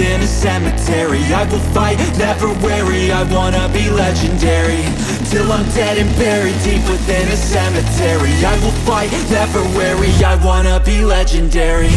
within a cemetery. I will fight, never wary, I wanna be legendary. Till I'm dead and buried deep within a cemetery. I will fight, never wary, I wanna be legendary.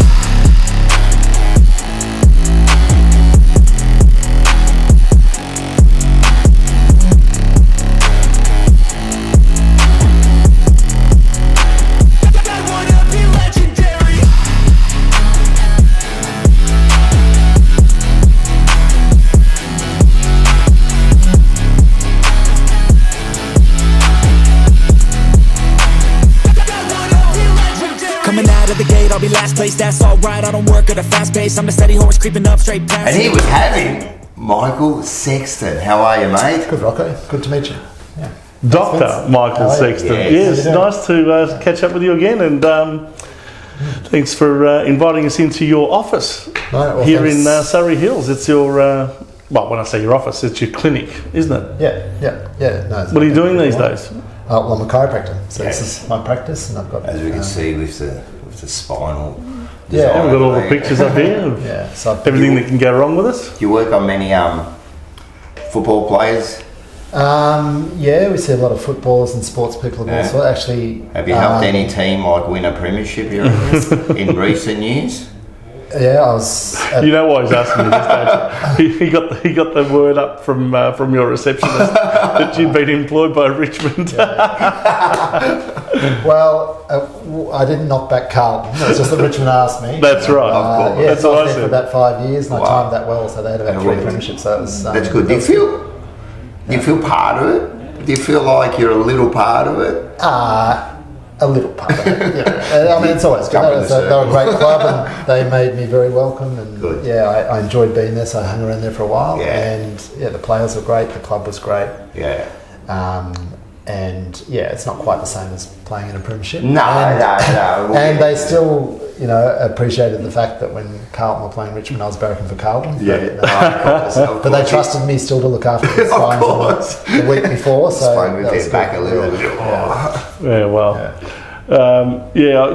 I'll be last place, that's alright. I don't work at a fast pace. I'm a steady horse creeping up straight past. And here we have him, Michael Sexton. How are you, mate? Good, Rocco. Good to meet you. Yeah. Dr. Michael Sexton. Yes, nice to catch up with you again, and thanks for inviting us into your office here in Surrey Hills. It's your, well, when I say your office, it's your clinic, isn't it? Yeah. No, what are you doing these days? Well, I'm a chiropractor, so this is my practice, and I've got... As we can see with the spinal design. Yeah, we've got all the pictures up here of so everything that can go wrong with us. Do you work on many football players? Yeah, we see a lot of footballers and sports people of all sorts. Actually, have you helped any team like win a premiership in recent years? Yeah, I was. You know why he's asking you this, don't you? He got the word up from your receptionist that you'd been employed by Richmond. Well, I didn't knock back Carlton. It's just that Richmond asked me. That's right. Yeah, so I was there for about 5 years, and I timed that well. So they had about 3 premierships. So that was. That's good. Do you feel part of it? Do you feel like you're a little part of it? A little part of it, yeah. I mean, it's always good. They're a great club, and they made me very welcome. And good. I enjoyed being there, so I hung around there for a while. Yeah. And the players were great. The club was great. Yeah. And it's not quite the same as playing in a premiership. No. And they still, appreciated the fact that when Carlton were playing Richmond, I was barracking for Carlton. But they trusted me still to look after the spine the week before. So spine with their back a little bit.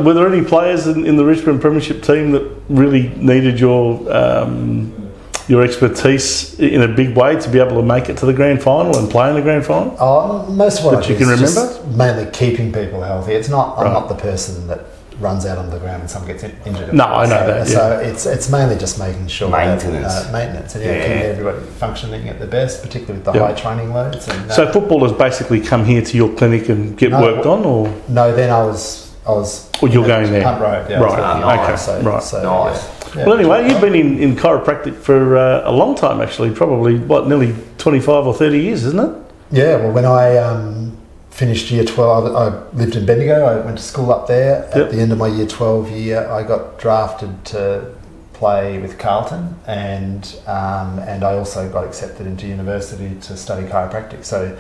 Were there any players in the Richmond Premiership team that really needed your expertise in a big way to be able to make it to the grand final and play in the grand final? Most of what I do is just remember? mainly keeping people healthy. It's not. I'm not the person that runs out on the ground and someone gets injured. No, I know that. So it's mainly just making sure maintenance, and keeping everybody funcking at the best, particularly with the high training loads. And, so footballers basically come here to your clinic and get worked on, or no? Then I was. Well, you're going there, Punt Road, right? So, nice. Yeah. Well, anyway, you've been in chiropractic for a long time, actually. Probably nearly 25 or 30 years, isn't it? Yeah. Well, when I finished year 12, I lived in Bendigo. I went to school up there. At the end of my year 12 year, I got drafted to play with Carlton, and I also got accepted into university to study chiropractic. So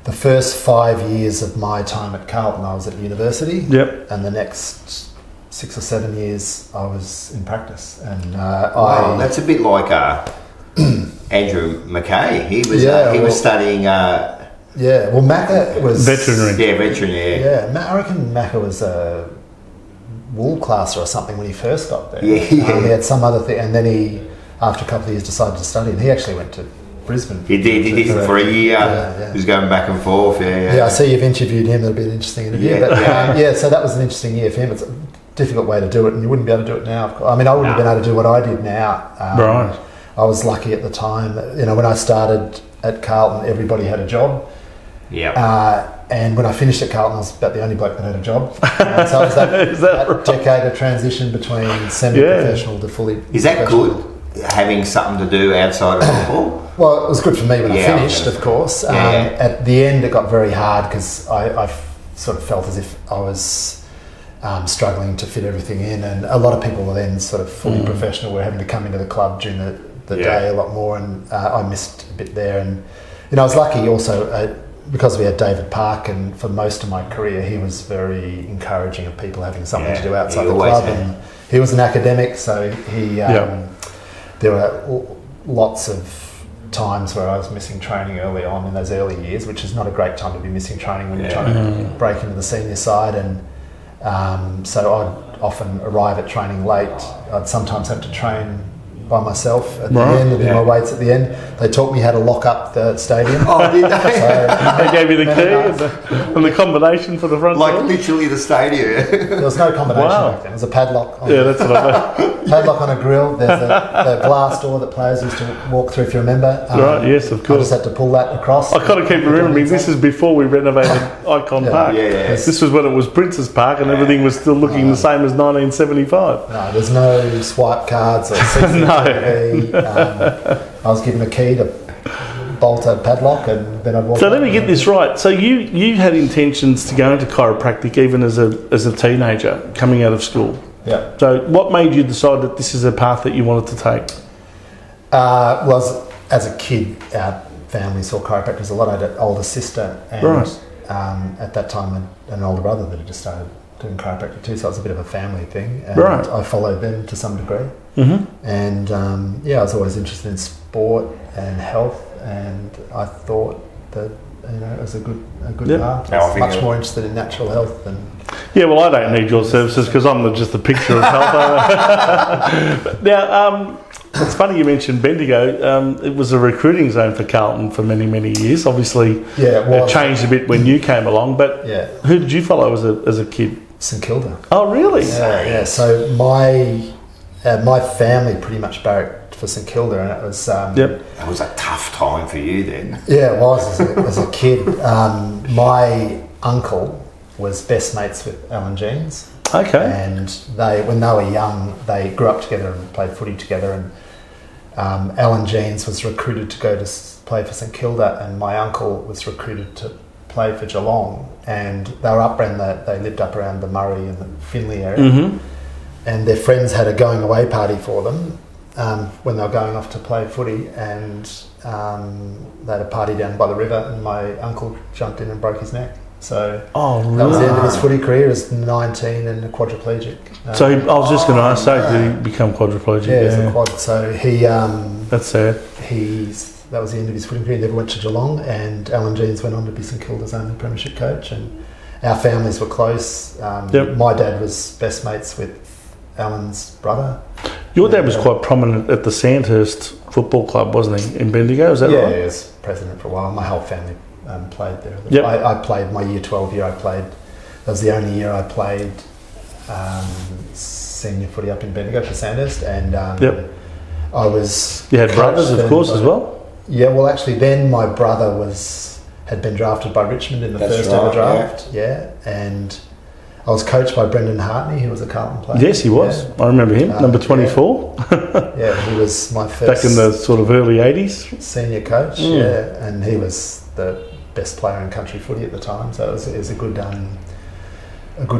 the first 5 years of my time at Carlton, I was at university. And the next 6 or 7 years, I was in practice. And that's a bit like Andrew McKay. He was studying. Well, Macca was veterinary. Veterinary. I reckon Macca was a wool classer or something when he first got there. He had some other thing, and then he, after a couple of years, decided to study, and he actually went to Brisbane. He did for a year. He was going back and forth. I see you've interviewed him. That'll be an interesting interview. So that was an interesting year for him. It's a difficult way to do it, and you wouldn't be able to do it now. I mean, I wouldn't have been able to do what I did now. Right. I was lucky at the time that, when I started at Carlton, everybody had a job. And when I finished at Carlton, I was about the only bloke that had a job. So it was that decade of transition between semi-professional to fully professional. Is that good, having something to do outside of football? Well, it was good for me when I finished, of course. At the end, it got very hard because I sort of felt as if I was struggling to fit everything in, and a lot of people were then sort of fully professional, were having to come into the club during the day a lot more, and I missed a bit there. And I was lucky also because we had David Park, and for most of my career he was very encouraging of people having something to do outside the club, and he was an academic, so he there were lots of times where I was missing training early on in those early years, which is not a great time to be missing training when you're trying to break into the senior side. And so I'd often arrive at training late. I'd sometimes have to train by myself at the end and do my weights at the end. They taught me how to lock up the stadium. Oh, did they? So, they gave you the key and the combination for the front like door? literally the stadium. There was no combination back then. It was a padlock. That's what I meant. Padlock on a grill. There's the glass door that players used to walk through, if you remember. Right, yes, of course. I just had to pull that across. I kind of keep remembering this is before we renovated Icon Park. Yeah. This was when it was Prince's Park and everything was still looking the same as 1975. No, there's no swipe cards or CCTV. I was given a key to bolt a padlock and then I'd walk. So let me get this right. So you had intentions to go into chiropractic even as a teenager coming out of school. Yeah. So what made you decide that this is a path that you wanted to take? Well, as a kid, our family saw chiropractors a lot. I had an older sister and at that time an older brother that had just started doing chiropractic too, so it was a bit of a family thing. And I followed them to some degree. Mm-hmm. And I was always interested in sport and health, and I thought that it was a good path. I was much more interested in natural health than. Yeah, well, I don't need your services because I'm just a picture of health. Now, it's funny you mentioned Bendigo. It was a recruiting zone for Carlton for many, many years. Obviously, it changed a bit when you came along. But who did you follow as a kid? St Kilda. Oh, really? Yeah. So my family pretty much barracked for St Kilda, and it was. That was a tough time for you then. Yeah, it was as a kid. My uncle was best mates with Alan Jeans. Okay. And when they were young, they grew up together and played footy together. And Alan Jeans was recruited to go to play for St Kilda, and my uncle was recruited to play for Geelong. And they were they lived up around the Murray and the Finley area. Mm-hmm. And their friends had a going away party for them when they were going off to play footy, and they had a party down by the river, and my uncle jumped in and broke his neck. So really? That was the end of his footy career. He was 19 and a quadriplegic. So I was just going to ask, did he become quadriplegic? Yeah, he's a quad. So he... That's sad. That was the end of his footy career. He never went to Geelong, and Alan Jeans went on to be St Kilda's only Premiership coach, and our families were close. My dad was best mates with Alan's brother. Your dad was quite prominent at the Sandhurst Football Club, wasn't he, in Bendigo? Is that right? Yeah, he was president for a while. My whole family played there. Yep. I played my year 12 year. That was the only year I played senior footy up in Bendigo for Sandhurst, and I was. You had brothers, of course, as well. Yeah, well, actually, then my brother had been drafted by Richmond in the first ever draft. Yeah, and I was coached by Brendan Hartney, who was a Carlton player. Yes, he was. Yeah. I remember him, number 24. Yeah, he was my first. Back in the sort of early 80s. Senior coach, and he was the best player in country footy at the time, so it was a good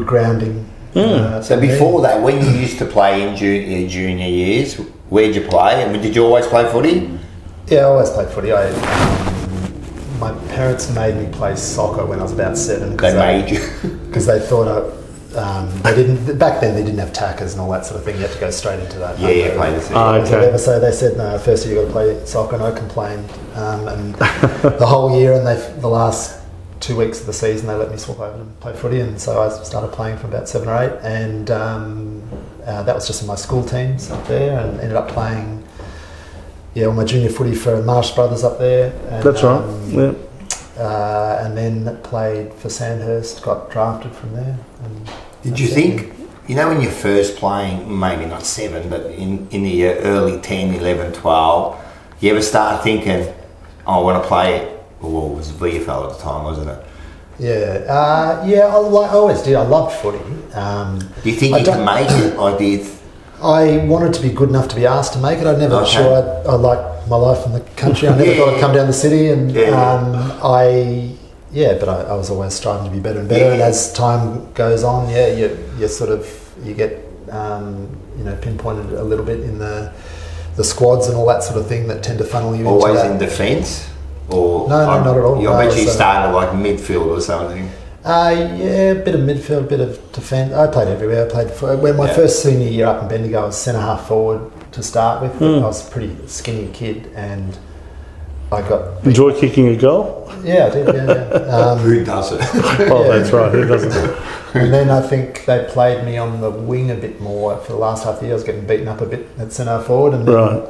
grounding. So before that, when you used to play in junior years, where'd you play? And did you always play footy? Yeah, I always played footy. My parents made me play soccer when I was about 7. They made you? Because they thought they didn't. Back then, they didn't have tackers and all that sort of thing. You had to go straight into that. Yeah, play the thing. Okay. So they said, no, first year you got to play soccer, and I complained. And the whole year, and the last 2 weeks of the season, they let me swap over and play footy, and so I started playing from about 7 or 8, and that was just in my school teams up there, and ended up playing. Yeah, all my junior footy for Marsh Brothers up there. And, that's right. And then played for Sandhurst, got drafted from there. Did you think, when you're first playing, maybe not 7, but in the early 10, 11, 12, you ever start thinking, I want to play, well, it was VFL at the time, wasn't it? Yeah. I always did. I loved footy. Do you think you can make it? I did. I wanted to be good enough to be asked to make it. I never sure I liked my life in the country. I never thought I'd come down the city, and I was always striving to be better and better. Yeah. And as time goes on, you get pinpointed a little bit in the squads and all that sort of thing that tend to funnel you always into that. In defence, or no, not at all. I bet you started like midfield or something. A bit of midfield, a bit of defence. I played everywhere. When my first senior year up in Bendigo, I was centre half forward to start with. I was a pretty skinny kid, and I got... Enjoy kicking a goal? Yeah, I did, yeah. Who does it? Oh, that's right, who doesn't? And then I think they played me on the wing a bit more for the last half of the year. I was getting beaten up a bit at centre forward. And then, right.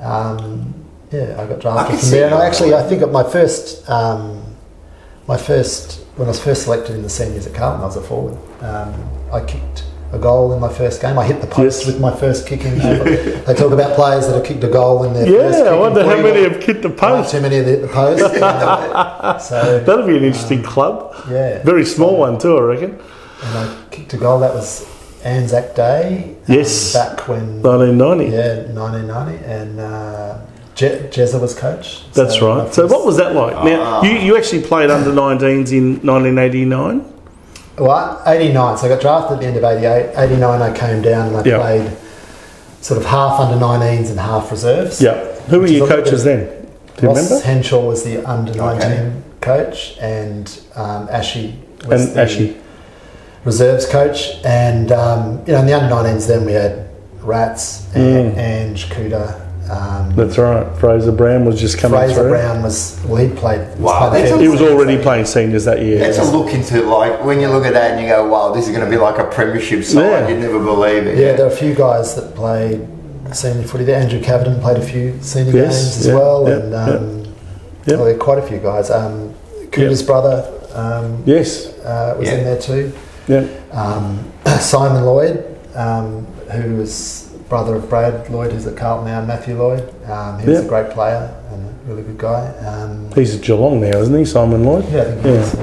I got drafted from there. And I think at my first, when I was first selected in the seniors at Carlton, I was a forward. I kicked a goal in my first game. I hit the post with my first kicking. They talk about players that have kicked a goal in their first kick. Yeah, I wonder how many have kicked the post. Too many have hit the post. So that'll be an interesting club. Yeah. Very small one too, I reckon. And I kicked a goal. That was Anzac Day. Yes. Back when... 1990. Yeah, 1990. And Jezza was coach. That's right. So what was that like? Now, you actually played under 19s in 1989? Well, 89. So I got drafted at the end of 88. 89 I came down and I played sort of half under 19s and half reserves. Yeah. Who were your coaches then? Do you remember? Henshaw was the under 19 coach, and Ashy was the reserves coach. And in the under 19s then we had Rats and Ange Kuda. That's right. Fraser Brown was just coming through. Fraser Brown he played. Wow. He was already playing seniors that year. That's a look into, like, when you look at that and you go, wow, this is going to be like a premiership side. You'd never believe it. Yeah, there are a few guys that played senior footy there. Andrew Cavidan played a few senior games as well. And there are quite a few guys. Kuda's brother was in there too. Yeah. Simon Lloyd, who was brother of Brad Lloyd, who's at Carlton now, and Matthew Lloyd. He was a great player and a really good guy. He's at Geelong now, isn't he, Simon Lloyd? Yeah, I think he is.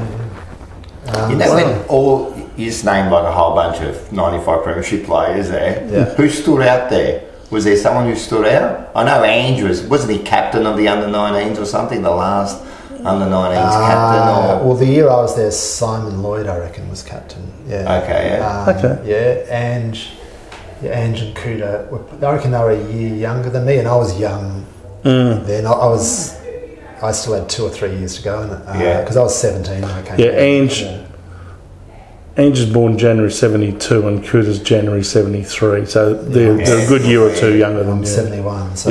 When you just named like a whole bunch of 95 premiership players there, who stood out there? Was there someone who stood out? I know Ange wasn't he captain of the under 19s or something, the last under 19s captain? Well, the year I was there, Simon Lloyd, I reckon, was captain. Yeah. Okay, Ange and Kuda, I reckon they were a year younger than me, and I was young then. I still had 2 or 3 years to go, because I was 17 when I came. Yeah, Ange is born January 72 and Kuda's January 73, so they're a good year or two younger than you. 71. So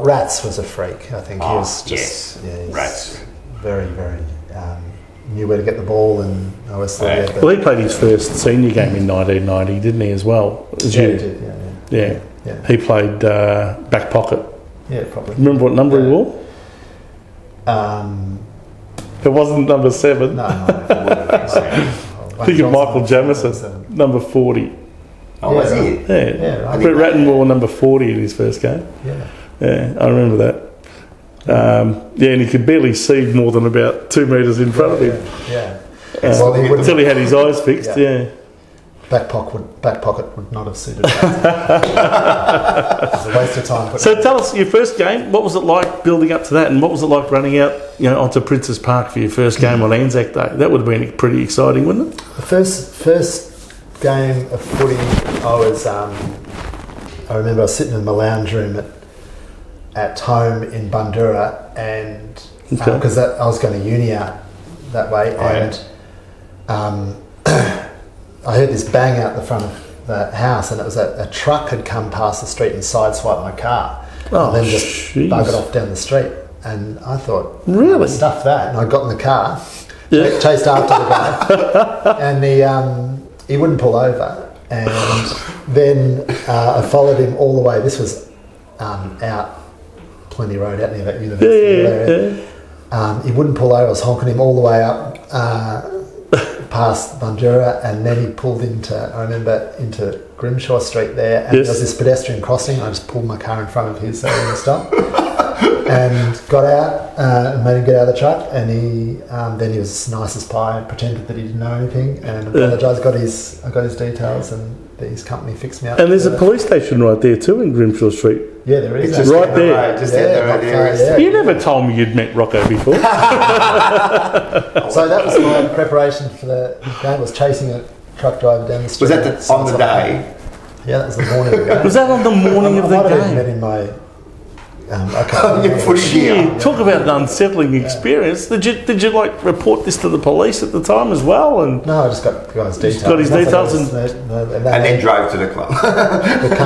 Rats was a freak. I think he was just Rats. Very, very. Knew where to get the ball, and I was thought, well, he played his first senior game in 1990, didn't he, as well? He did, yeah. He played back pocket. Yeah, probably. Remember what number he wore? It wasn't number 7. No. Think of Michael Jamieson, number 40. Oh, was he? Yeah. Brett Ratton wore number 40 in his first game. Yeah, I remember that. And he could barely see more than about 2 metres in front of him. Until he had his eyes fixed. Back pocket would not have suited us. It was a waste of time. So tell us your first game. What was it like building up to that, and what was it like running out, onto Princes Park for your first game on Anzac Day? That would have been pretty exciting, wouldn't it? The first game of footy, I remember I was sitting in my lounge room at home in Bundoora, and because I was going to uni out that way, I heard this bang out the front of the house, and it was a truck had come past the street and sideswiped my car, and then just buggered off down the street. And I thought, really, stuff that. And I got in the car, chased after the guy, and he wouldn't pull over. And then I followed him all the way. This was out Plenty Road, out near that university area. He wouldn't pull over. I was honking him all the way up past Bundoora, and then he pulled into Grimshaw Street there, and there was this pedestrian crossing. I just pulled my car in front of his so he didn't stop, and got out and made him get out of the truck. And then he was nice as pie, pretended that he didn't know anything, and apologised. I got his details, and his company fixed me up. And there's a police station right there too in Grimshaw Street. Yeah, there is. It's right there. Just down the road there. You never told me you'd met Rocco before. So that was my preparation for the game. I was chasing a truck driver down the street. Was that on the day? Yeah, that was the morning of the game. Was that on the morning of the I might have game? met him Talk about an unsettling experience. Did you like report this to the police at the time as well? And no, I just got the guy's details. Got his details and then drove to the club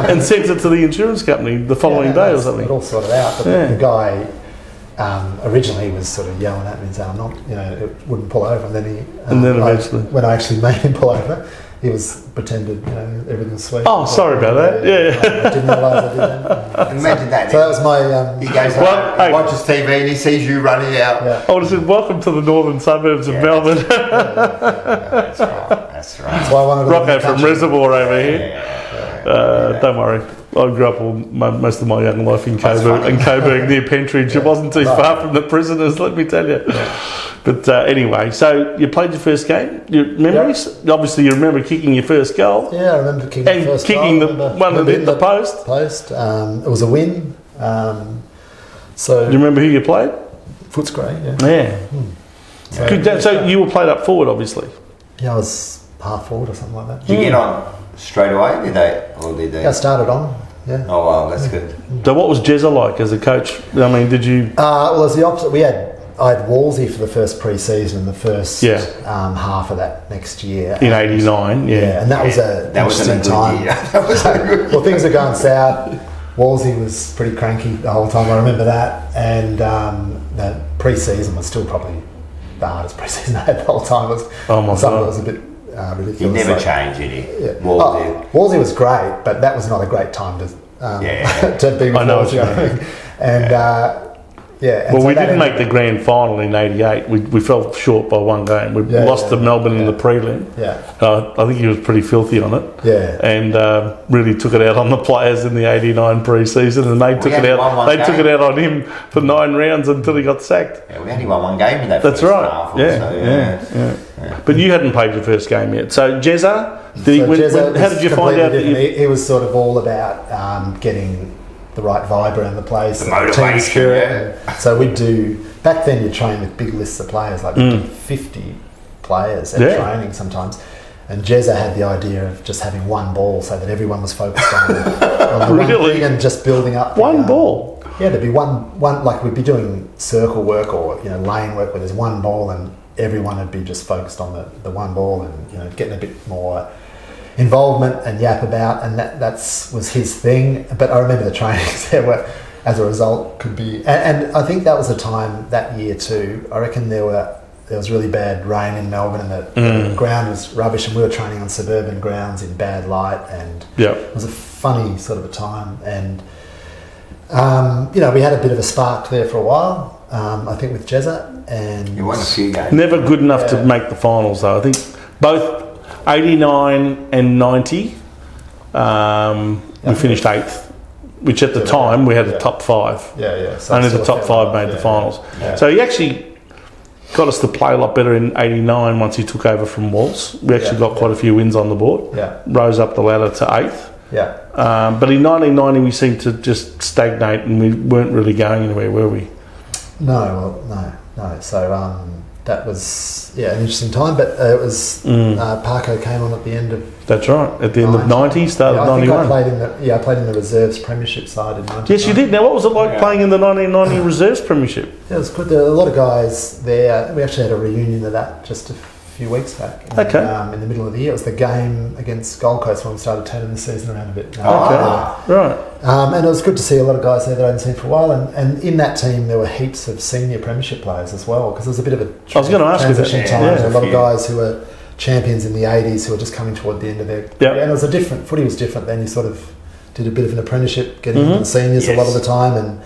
and sent it to the insurance company the following day or something. It all sorted out. But the guy originally was sort of yelling at me and saying, "I'm not," it wouldn't pull over. And then eventually, when I actually made him pull over, he was pretended, everything's sweet. Oh, sorry about that. Yeah. I didn't realise I did that. Imagine that. So that was my... he goes home, watches TV and he sees you running out. Yeah. I would have said, welcome to the northern suburbs of Melbourne. That's right. That's why I wanted to Rocco from Reservoir over here. Don't worry. I grew up most of my young life in Coburg near Pentridge. It wasn't too far from the prisoners, let me tell you. But anyway, so you played your first game. Your memories? Obviously, you remember kicking your first goal. Yeah, I remember kicking the first goal. And kicking the one that hit the post. It was a win. So do you remember who you played? Footscray, Yeah. So you were played up forward, obviously. Yeah, I was half forward or something like that. Did you get on straight away? Did they? Yeah, I started on. Yeah. Oh wow, that's good. So what was Jezza like as a coach? I mean, did you? Well, it was the opposite. I had Wolsey for the first pre-season and the first half of that next year. In '89, and that was an interesting time. Well, things were going south. Wolsey was pretty cranky the whole time. I remember that, and the pre-season was still probably the hardest pre-season I had the whole time. It was a bit ridiculous. He never changed, did he? Yeah. Wolsey was great, but that was not a great time to be with Wolsey. And well, we didn't make the grand final in '88. We fell short by one game. We lost to Melbourne in the prelim. I think he was pretty filthy on it. Yeah, and really took it out on the players in the '89 pre-season, and they took it out. They took it out on him for 9 rounds until he got sacked. Yeah, we only won one game in that. That's right. Half, But you hadn't played your first game yet. So Jezza, how did you find out that he was sort of all about getting the right vibe around the place, the motivation, team spirit. So we'd do, back then you train with big lists of players, like 50 players at training sometimes. And Jezza had the idea of just having one ball so that everyone was focused on the one thing and just building up. One ball? Yeah, there'd be one, like we'd be doing circle work or lane work where there's one ball and everyone would be just focused on the one ball and getting a bit more involvement and yap about, and that was his thing. But I remember the trainings there were, as a result, could be, and I think that was a time that year too. I reckon there was really bad rain in Melbourne, and the ground was rubbish, and we were training on suburban grounds in bad light, and it was a funny sort of a time. And we had a bit of a spark there for a while. I think with Jezza, and you won a few games. Never good enough to make the finals, though. I think both 89 and 90, we finished 8th, which at the time we had the top 5. So only the top 5 made the finals. So he actually got us to play a lot better in 89 once he took over from Walsh. We actually got quite a few wins on the board. Rose up the ladder to 8th. But in 1990 we seemed to just stagnate and we weren't really going anywhere, were we? No. So that was an interesting time, but it was Parko came on at the end of. That's right, at the end of 90, started 91. I played in the reserves premiership side in 90. Yes, you did. Now, what was it like playing in the 1990 reserves premiership? Yeah, it was good. There were a lot of guys there. We actually had a reunion of that just a few weeks back. And, in the middle of the year, it was the game against Gold Coast when we started turning the season around a bit. Right. And it was good to see a lot of guys there that I hadn't seen for a while. And in that team, there were heaps of senior premiership players as well, because there was a bit of a transition time. A lot of guys who were champions in the 80s who were just coming toward the end of their career. And it was footy was different then. You sort of did a bit of an apprenticeship, getting into the seniors a lot of the time,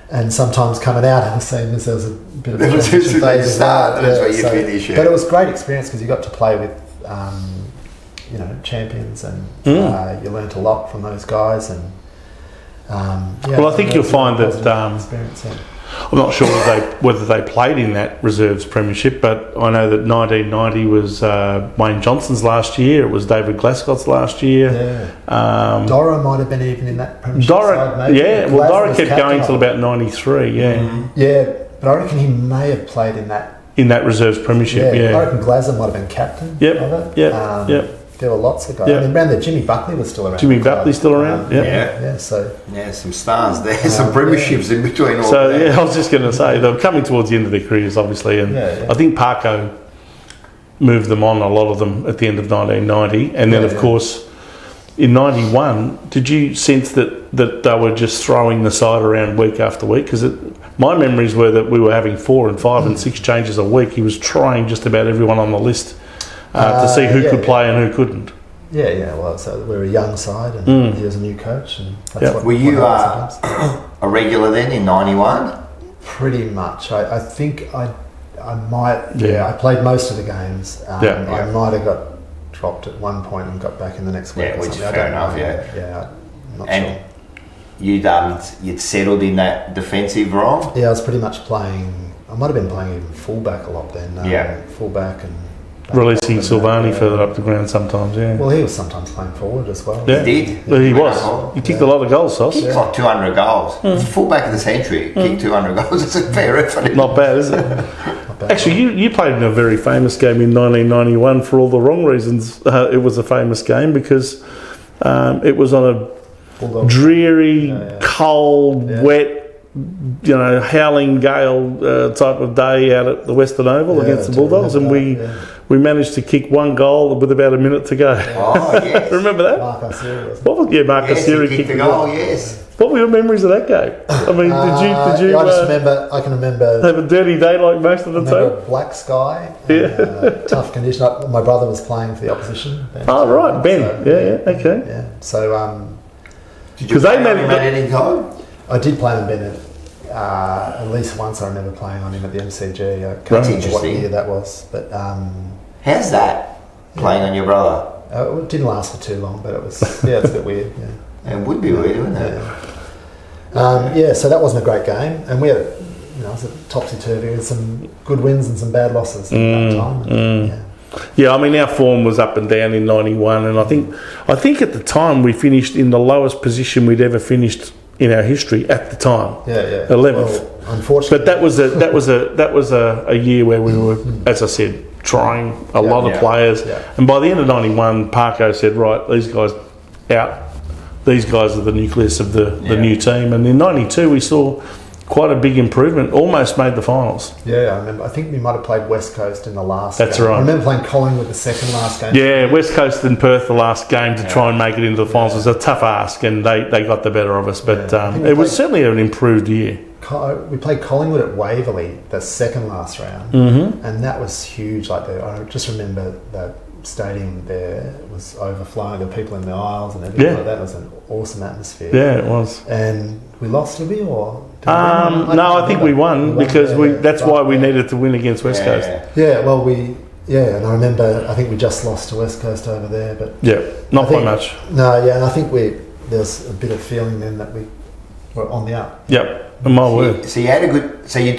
and sometimes coming out of the seniors, there was a bit of a transition phase. That's where you finish. But it was a great experience because you got to play with champions, and you learnt a lot from those guys. And well, I think you'll find that I'm not sure whether they played in that reserves premiership, but I know that 1990 was Wayne Johnson's last year. It was David Glasgott's last year. Doro might have been even in that premiership side, maybe. Doro kept going till about 93. But I reckon he may have played in that reserves premiership. I reckon Glasgow might have been captain of it. there were lots of guys. Yeah. I mean, around there, Jimmy Buckley was still around. Jimmy Buckley's still around. Yeah. So some stars there, some premierships in between all So that. I was just going to say they're coming towards the end of their careers, obviously, and I think Parko moved them on, a lot of them, at the end of 1990, and then of course in 91, did you sense that they were just throwing the side around week after week? Because my memories were that we were having 4 and 5 and 6 changes a week. He was trying just about everyone on the list to see who could play and who couldn't. Yeah. Well, so we were a young side, and he was a new coach, and that's what. Were you a regular then in 91? Pretty much. I think I might. Yeah, I played most of the games. I might have got dropped at one point and got back in the next week. Yeah, or which is something. fair enough. Yeah, I'm not and sure. you'd settled in that defensive role. Yeah, I was pretty much playing. I might have been playing even fullback a lot then. Fullback and releasing Silvani further up the ground sometimes. Yeah. Well, he was sometimes playing forward as well. Yeah. He did. Well, he was. He kicked a lot of goals, Sauce. He kicked like 200 goals. Fullback of the century, kicked 200 goals. It's a fair effort. Not bad, is it? Actually, you played in a very famous game in 1991 for all the wrong reasons. It was a famous game because it was on a dreary, cold, wet, howling gale type of day out at the Western Oval against the Bulldogs, and we managed to kick 1 goal with about a minute to go. Oh, yes. Remember that? Marcus Siri. Marcus Siri kicked the goal. Yes. What were your memories of that game? I mean, did you? I can remember. Have a dirty day like most of the time. Black sky. And, tough condition. My brother was playing for the opposition. Oh right, Ben. So, okay. Yeah. So did you play on him at any time? I did play on Ben at least once. I remember playing on him at the MCG. I can't That's remember interesting. what year that was, but how's that playing on your brother? it didn't last for too long, but it was it's a bit weird. Yeah. It would be weird, wouldn't it? So that wasn't a great game, and we had, it was a topsy-turvy with some good wins and some bad losses at that time. Yeah, I mean our form was up and down in 91, and I think at the time we finished in the lowest position we'd ever finished in our history at the time. 11th. Well, unfortunately, but that was a year where we were, as I said, trying a lot of players, and by the end of 91, Parko said, right, these guys out. These guys are the nucleus of the new team, and in 92 we saw quite a big improvement. Almost made the finals. Yeah, I remember. I think we might have played West Coast in the last. That's game. right. I remember playing Collingwood the second last game. Yeah, West Coast and Perth the last game to try and make it into the finals was a tough ask, and they got the better of us. But it was certainly an improved year. We played Collingwood at Waverley the second last round, and that was huge. I just remember that stadium there was overflowing. There were people in the aisles and everything like that. It was an awesome atmosphere. Yeah, it was. And we lost, did we? Or I think we won because that's why we needed to win against West Coast. Yeah, well, and I remember, I think we just lost to West Coast over there, but not by much. No, and I think there's a bit of feeling then that we were on the up. Yep, my word. So you had a good. So you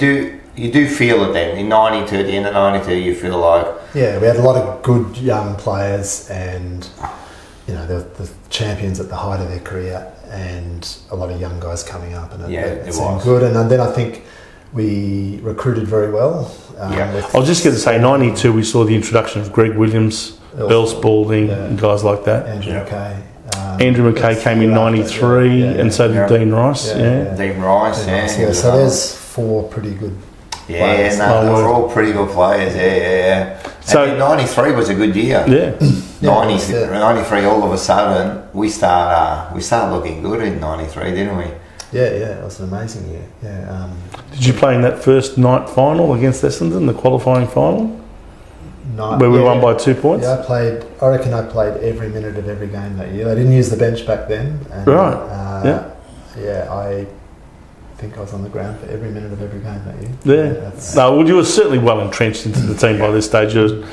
do feel it then in 92. At the end of 92, you feel like we had a lot of good young players, and the champions at the height of their career, and a lot of young guys coming up, and it seemed good. And then I think we recruited very well. I was just going to say, 92 we saw the introduction of Greg Williams, Earl Spalding, and guys like that. Andrew McKay. Andrew McKay came in 93, and so did Dean Rice. Dean Rice. So there's 4 pretty good. They're all pretty good players. So 93 was a good year. 93, all of a sudden we started looking good in 93, didn't we? Yeah, it was an amazing year. Did you play in that first night final against Essendon, the qualifying final? Where we won by 2 points? Yeah, I reckon I played every minute of every game that year. I didn't use the bench back then. And, I think I was on the ground for every minute of every game that year. You were certainly well entrenched into the team by this stage. You were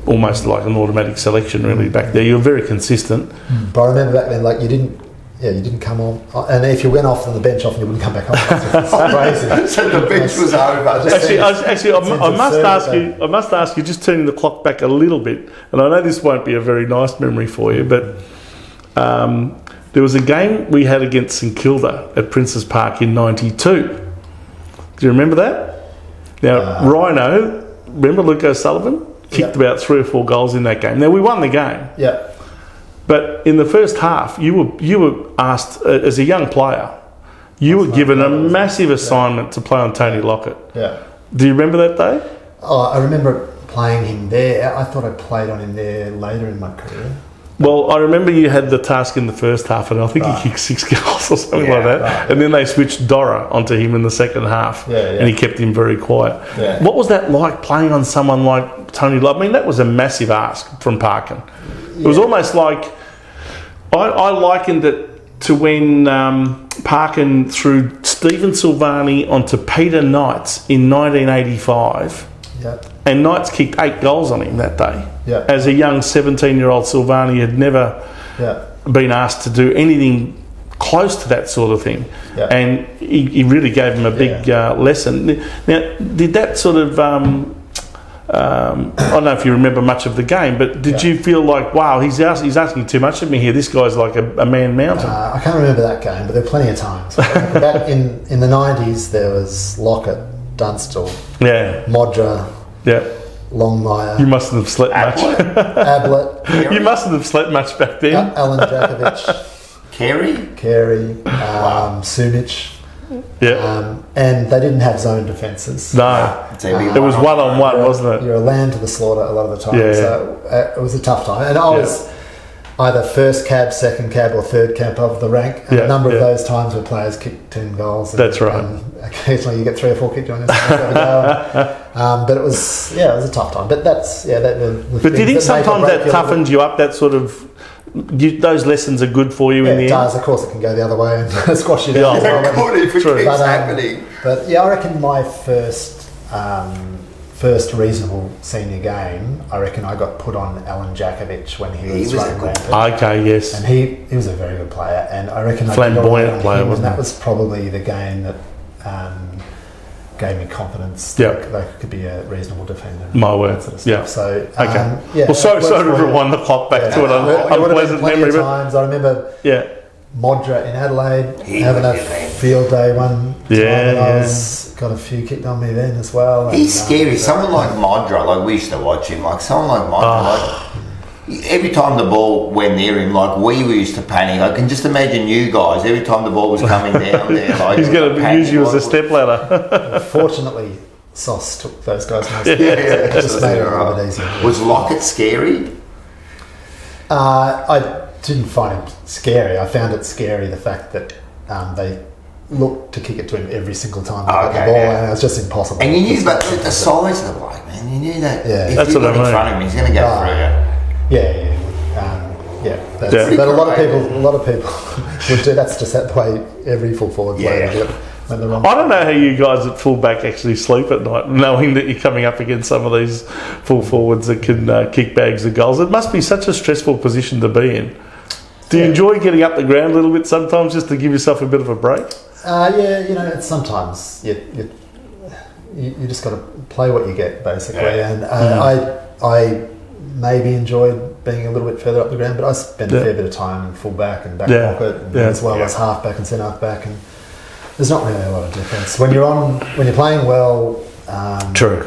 almost like an automatic selection really back there. You were very consistent. But I remember back then, you didn't come on, and if you went off on the bench often, you wouldn't come back on. It's crazy. So the bench was over. I must ask you, just turning the clock back a little bit, and I know this won't be a very nice memory for you, but there was a game we had against St Kilda at Princes Park in 92. Do you remember that? Now, Rhino, remember Luke O'Sullivan? kicked about 3 or 4 goals in that game. Now, we won the game. Yeah. But in the first half, you were asked, as a young player, you were given a massive assignment to play on Tony Lockett. Yeah. Do you remember that day? Oh, I remember playing him there. I thought I played on him there later in my career. Well, I remember you had the task in the first half, and I think he kicked 6 goals or something like that. Right. And then they switched Dora onto him in the second half, and he kept him very quiet. Yeah. What was that like, playing on someone like Tony Lockett? I mean, that was a massive ask from Parkin. It was almost like, I likened it to when Parkin threw Stephen Silvani onto Peter Knights in 1985. Yeah. And Knights kicked 8 goals on him that day. Yeah. As a young 17-year-old, Silvani had never been asked to do anything close to that sort of thing. Yeah. And he really gave him a big lesson. Now, did that sort of... I don't know if you remember much of the game, but did you feel like, wow, he's asking too much of me here? This guy's like a man mountain. I can't remember that game, but there were plenty of times. Back in the 90s, there was Lockett, Dunstall, Modra, Longmire. You mustn't have slept much. Ablett. You mustn't have slept much back then. Alan Jakovic. Carey, Sumic. Yeah. And they didn't have zone defences. No. It was one-on-one, wasn't it? You're a lamb to the slaughter a lot of the time. Yeah. So it was a tough time. And I was either first cab, second cab or third cab of the rank. And a number of those times where players kicked 10 goals. That's right. And occasionally you get 3 or 4 kicked on yourself. But it was a tough time. But that's, But do you think sometimes that toughens you up, that sort of... those lessons are good for you in the end? It does. Of course, it can go the other way and squash you down. If it keeps happening. But I reckon my first reasonable senior game, I reckon I got put on Alan Jakovic when he was running rampant. Okay, yes. And he was a very good player, and I reckon flamboyant player, wasn't he? That was probably the game that gave me confidence that they could be a reasonable defender. My word. Sort of stuff. So, well, sorry to rewind the clock back to an unpleasant memory. Times. I remember Modra in Adelaide having a field day one time, and I got a few kicked on me then as well. He's scary. Someone like Modra, like we used to watch him, like someone like Modra, every time the ball went near him, like we used to panic. I can just imagine you guys, every time the ball was coming down there, like he's going to use you as a stepladder. Fortunately, Sauce took those guys most of it. Just made it a little bit easier. Was Lockett scary? I didn't find him scary. I found it scary the fact that they looked to kick it to him every single time they got the ball, and it was just impossible. And you knew, but the size of the bloke, man, you knew that if you got in front of him, he's going to go through you. But a lot of people would do. That's just the way every full forward player did it. I don't know how you guys at fullback actually sleep at night, knowing that you're coming up against some of these full forwards that can kick bags of goals. It must be such a stressful position to be in. Do you enjoy getting up the ground a little bit sometimes, just to give yourself a bit of a break? It's sometimes you just got to play what you get, basically. And I maybe enjoyed being a little bit further up the ground, but I spent a fair bit of time in full back and back pocket, as well as half back and centre half back, and there's not really a lot of difference when you're playing well. True.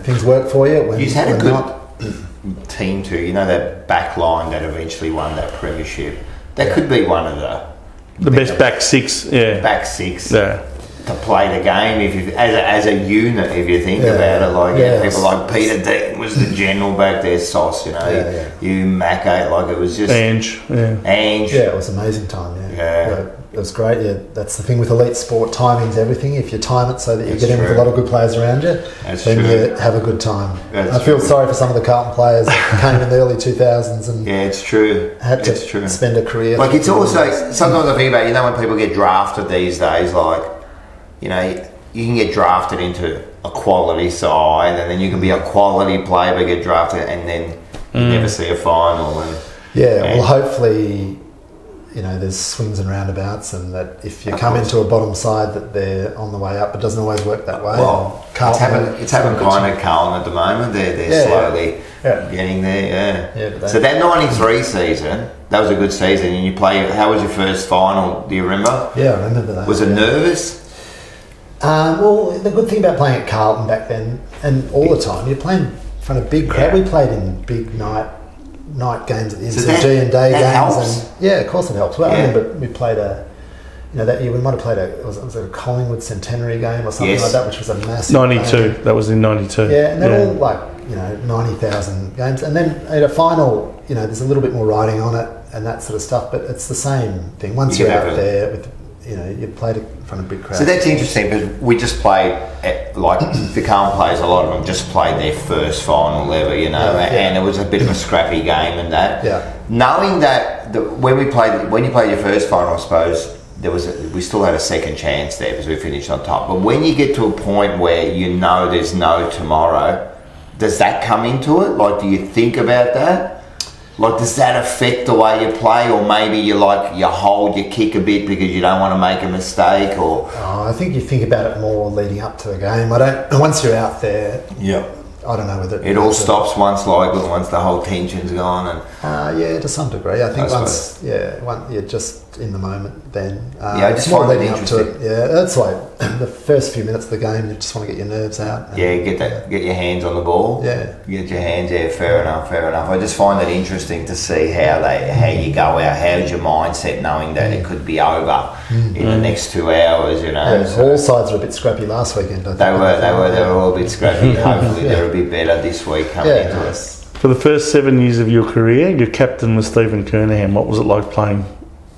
Things work for you. You've had a good team too. You know, that back line that eventually won that premiership. That could be one of the best back six. Yeah. Back six. Yeah. To play the game, if you as a unit, if you think about it, people like Peter Deaton was the general back there, Sauce, you Mackay, like it was just Ange. It was an amazing time. It was great. Yeah, that's the thing with elite sport. Timing's everything. If you time it so that you get in with a lot of good players around you, then you have a good time. I feel sorry for some of the Carlton players that came in the early 2000s and it's true. Had to spend a career. Like it's also sometimes I think about when people get drafted these days, like. You can get drafted into a quality side, and then you can be a quality player but get drafted, and then you never see a final. Well, hopefully, there's swings and roundabouts, and that if you come into a bottom side, that they're on the way up. It doesn't always work that way. Well, it's happened kind of Carlton at the moment. They're slowly getting there. So that '93 season, that was a good season. And you play. How was your first final? Do you remember? Yeah, I remember that. Was it nervous? Well, the good thing about playing at Carlton back then, and all the time, you're playing front of big crowd. We played in big night games at the So NCG and day games. helps. And yeah, of course it helps. Well, I remember we played that year we might have played was it a Collingwood centenary game or something like that, which was a massive 92. game. That was in 92. Yeah, and they're all like 90,000 games, and then at a final, there's a little bit more riding on it and that sort of stuff. But it's the same thing. Once you're out there with, you played in front of big crowds. So that's interesting because we just played the current players. A lot of them just played their first final ever, and it was a bit of a scrappy game and that. Yeah. Knowing that when you played your first final, I suppose. We still had a second chance there because we finished on top. But when you get to a point where there's no tomorrow, does that come into it? Like, do you think about that? Like, does that affect the way you play, or maybe you hold your kick a bit because you don't want to make a mistake, or? Oh, I think you think about it more leading up to the game. Once you're out there. Yeah. I don't know whether it all stops once the whole tension's gone, and yeah, to some degree. I think once you're just in the moment, then I just more find leading it up to it. Yeah, that's like the first few minutes of the game. You just want to get your nerves out. And, get your hands on the ball. Yeah, get your hands. Yeah, fair enough. I just find it interesting to see how you go out. How's your mindset knowing that it could be over in the next 2 hours? Yeah, all sides were a bit scrappy last weekend. I think. They were all a bit scrappy. Hopefully they'll be better this week coming into us. For the first 7 years of your career, your captain was Stephen Kernahan. What was it like playing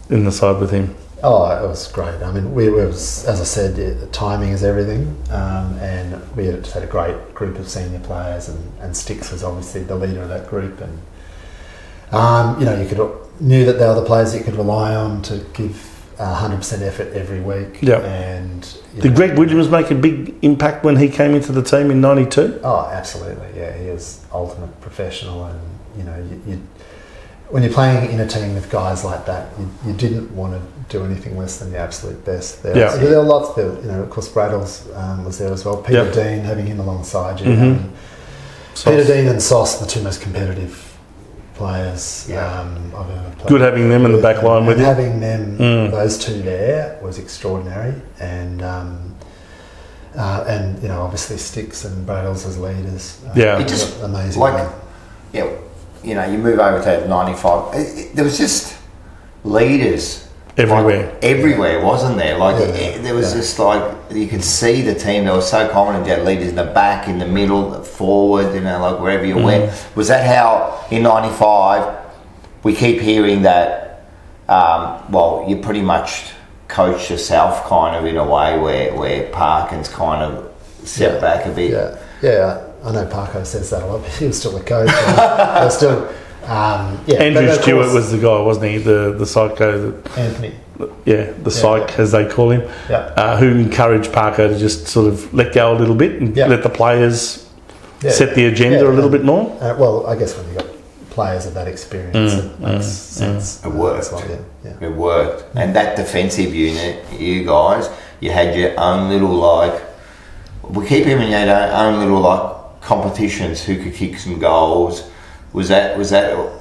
in the side with him? Oh, it was great. I mean, as I said, timing is everything, and we just had a great group of senior players, and Sticks was obviously the leader of that group, and you knew that there were the players that you could rely on to give 100% effort every week. Yeah. And did Greg Williams make a big impact when he came into the team in '92? Oh, absolutely. Yeah, he was ultimate professional, and when you're playing in a team with guys like that, you didn't want to do anything less than the absolute best. There were lots there. Of course, Braddles was there as well. Peter Dean, having him alongside you. Mm-hmm. Peter Dean and Sauce, the two most competitive players I've ever played. Good having them in the back line with you. Having them, those two there, was extraordinary. And obviously Sticks and Braddles as leaders. It just amazing. You move over to 95. There was just leaders everywhere, wasn't there? There was just you could see the team. They were so confident. You had leaders in the back, in the middle, forward. Wherever you went. Was that how in '95? We keep hearing that. You pretty much coached yourself, kind of in a way where Parkins kind of set back a bit. Yeah. I know Parko says that a lot, but he was still a coach. Andrew Stewart was the guy, wasn't he? The psycho. Anthony. Psych, as they call him, who encouraged Parko to just sort of let go a little bit and let the players set the agenda a little bit more. I guess when you got players of that experience, it makes sense. It worked. It worked. Yeah. And that defensive unit, you guys, you had your own little we keep having your own little competitions who could kick some goals. Was that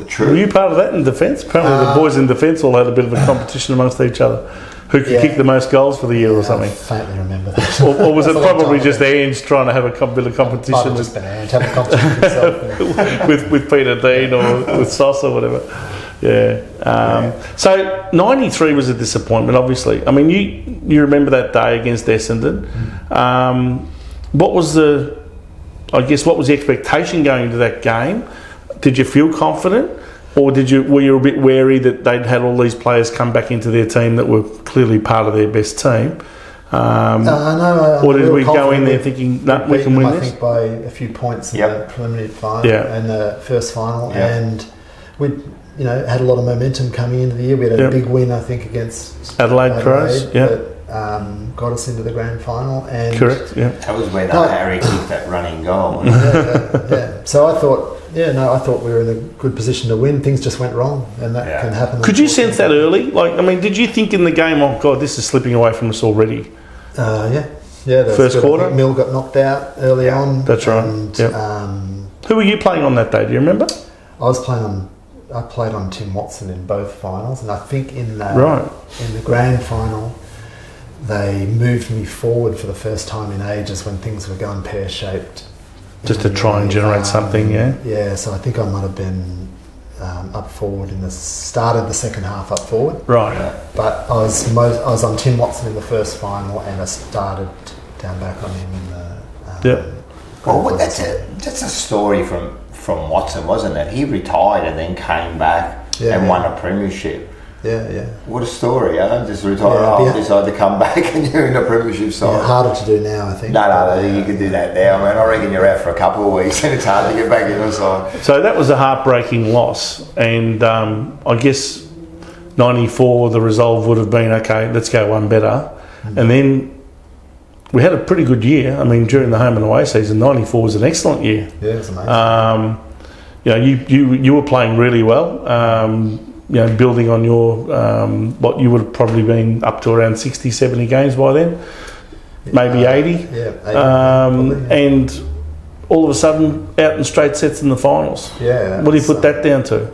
true? Were you part of that in defence? Apparently the boys in defence all had a bit of a competition amongst each other. Who could kick the most goals for the year or something? I faintly remember that. Or was it probably just Ange trying to have a bit of competition? Might have just been Ange having a competition himself. with Peter Dean or with Sauce or whatever. So 93 was a disappointment, obviously. I mean, you remember that day against Essendon. What was the expectation going into that game? Did you feel confident, or were you a bit wary that they'd had all these players come back into their team that were clearly part of their best team? No. Or did we go in there thinking, no, we can win this? I think by a few points in the preliminary final and the first final, and we had a lot of momentum coming into the year. We had a big win, I think, against Adelaide Crows. That got us into the grand final. And correct. Yeah, that was when Harry kicked that running goal. So I thought. I thought we were in a good position to win. Things just went wrong, and that can happen. Could you sense that early? Did you think in the game, oh God, this is slipping away from us already? First quarter. Mill got knocked out early on. That's right. And, who were you playing on that day? Do you remember? I played on Tim Watson in both finals, and I think in the grand final, they moved me forward for the first time in ages when things were going pear-shaped. Just to try and generate something, yeah? Yeah, so I think I might have been up forward in the start of the second half up forward. Right. But I was on Tim Watson in the first final, and I started down back on him in the... Well, that's a story from Watson, wasn't it? He retired and then came back and won a premiership. Yeah. What a story, huh? Just retired, decide to come back and you're in the premiership side. Yeah, harder to do now, I think. No, you can do that now. I mean, I reckon you're out for a couple of weeks and it's hard to get back in the side. So that was a heartbreaking loss, and I guess 94, the resolve would have been, okay, let's go one better. And then we had a pretty good year. I mean, during the home and away season, 94 was an excellent year. Yeah, it was amazing. You were playing really well. Building on your what you would have probably been up to around 60, 70 games by then, maybe 80. Yeah, 80 probably, yeah. And all of a sudden, out in straight sets in the finals. Yeah. What do you put that down to?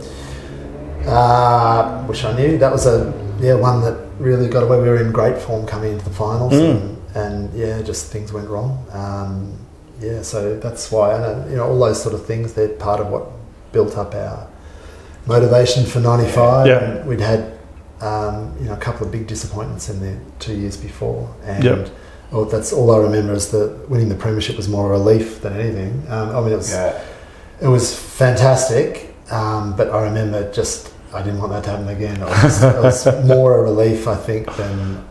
Wish I knew. That was one that really got away. We were in great form coming into the finals, and just things went wrong. So that's why, all those sort of things, they're part of what built up our motivation for 95. Yeah. And we'd had a couple of big disappointments in the 2 years before, and that's all I remember is that winning the premiership was more a relief than anything. It was fantastic, but I remember I didn't want that to happen again. It was more a relief, I think, than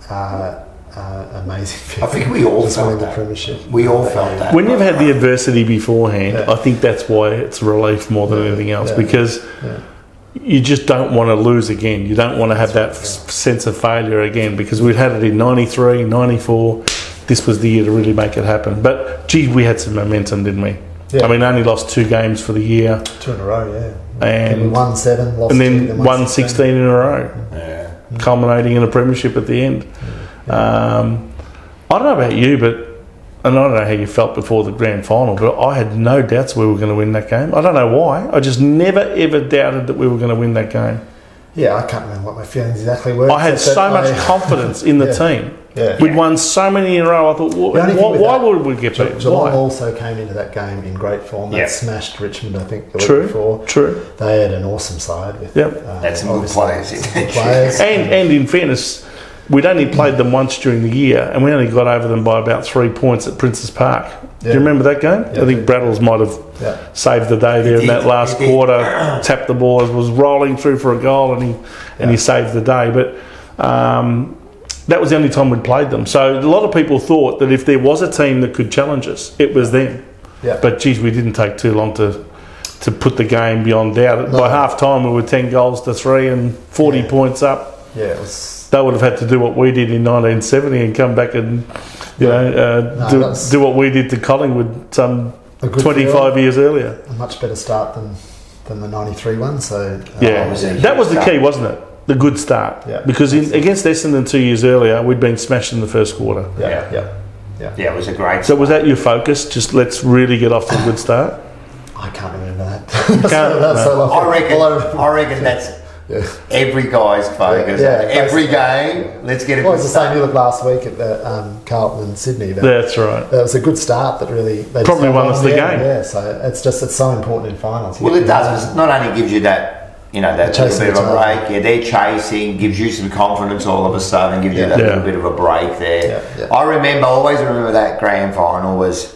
amazing feeling. I think we all felt that. Premiership. We all felt that. When you've had the adversity beforehand, I think that's why it's a relief more than anything else, because you just don't want to lose again. You don't want to have that sense of failure again, because we'd had it in 93, 94. This was the year to really make it happen. But, gee, we had some momentum, didn't we? Yeah. I mean, only lost 2 games for the year. 2 in a row, yeah. And we won 7, lost and 2, then won 16 in a row. Yeah. Culminating in a premiership at the end. I don't know about you, and I don't know how you felt before the grand final, but I had no doubts we were going to win that game. I don't know why. I just never, ever doubted that we were going to win that game. Yeah, I can't remember what my feelings exactly were. I had so much confidence in the team. Yeah. We'd won so many in a row. I thought, why would we get beat? Geelong also came into that game in great form. They smashed Richmond, I think, the week before. True. They had an awesome side with that's some good players. And in fairness, we'd only played them once during the year, and we only got over them by about 3 points at Princes Park. Do you remember that game? I think Brattles might have saved the day there in that last quarter. Tapped the ball, was rolling through for a goal, and he saved the day. But that was the only time we'd played them. So a lot of people thought that if there was a team that could challenge us, it was them. Yeah. But geez, we didn't take too long to put the game beyond doubt. By half time, we were 10 goals to 3 and 40 points up. Yeah, it was. They would have had to do what we did in 1970 and come back and do what we did to Collingwood some 25 years earlier. A much better start than the 93 one. So that was the key, wasn't it? The good start. Yeah. Because against Essendon 2 years earlier, we'd been smashed in the first quarter. Yeah, it was a great start. So was that your focus? Just let's really get off to a good start? I can't remember that. I reckon that's every guy's focus. Every game, let's get it. Well, it was the same you look last week at the Carlton and Sydney. That's right. That was a good start that really... They probably won us the game. Yeah, so it's so important in finals. Well, it does. It not only gives you that, that little bit of a break. Yeah, they're chasing, gives you some confidence all of a sudden, gives you that little bit of a break there. Yeah. I always remember that grand final was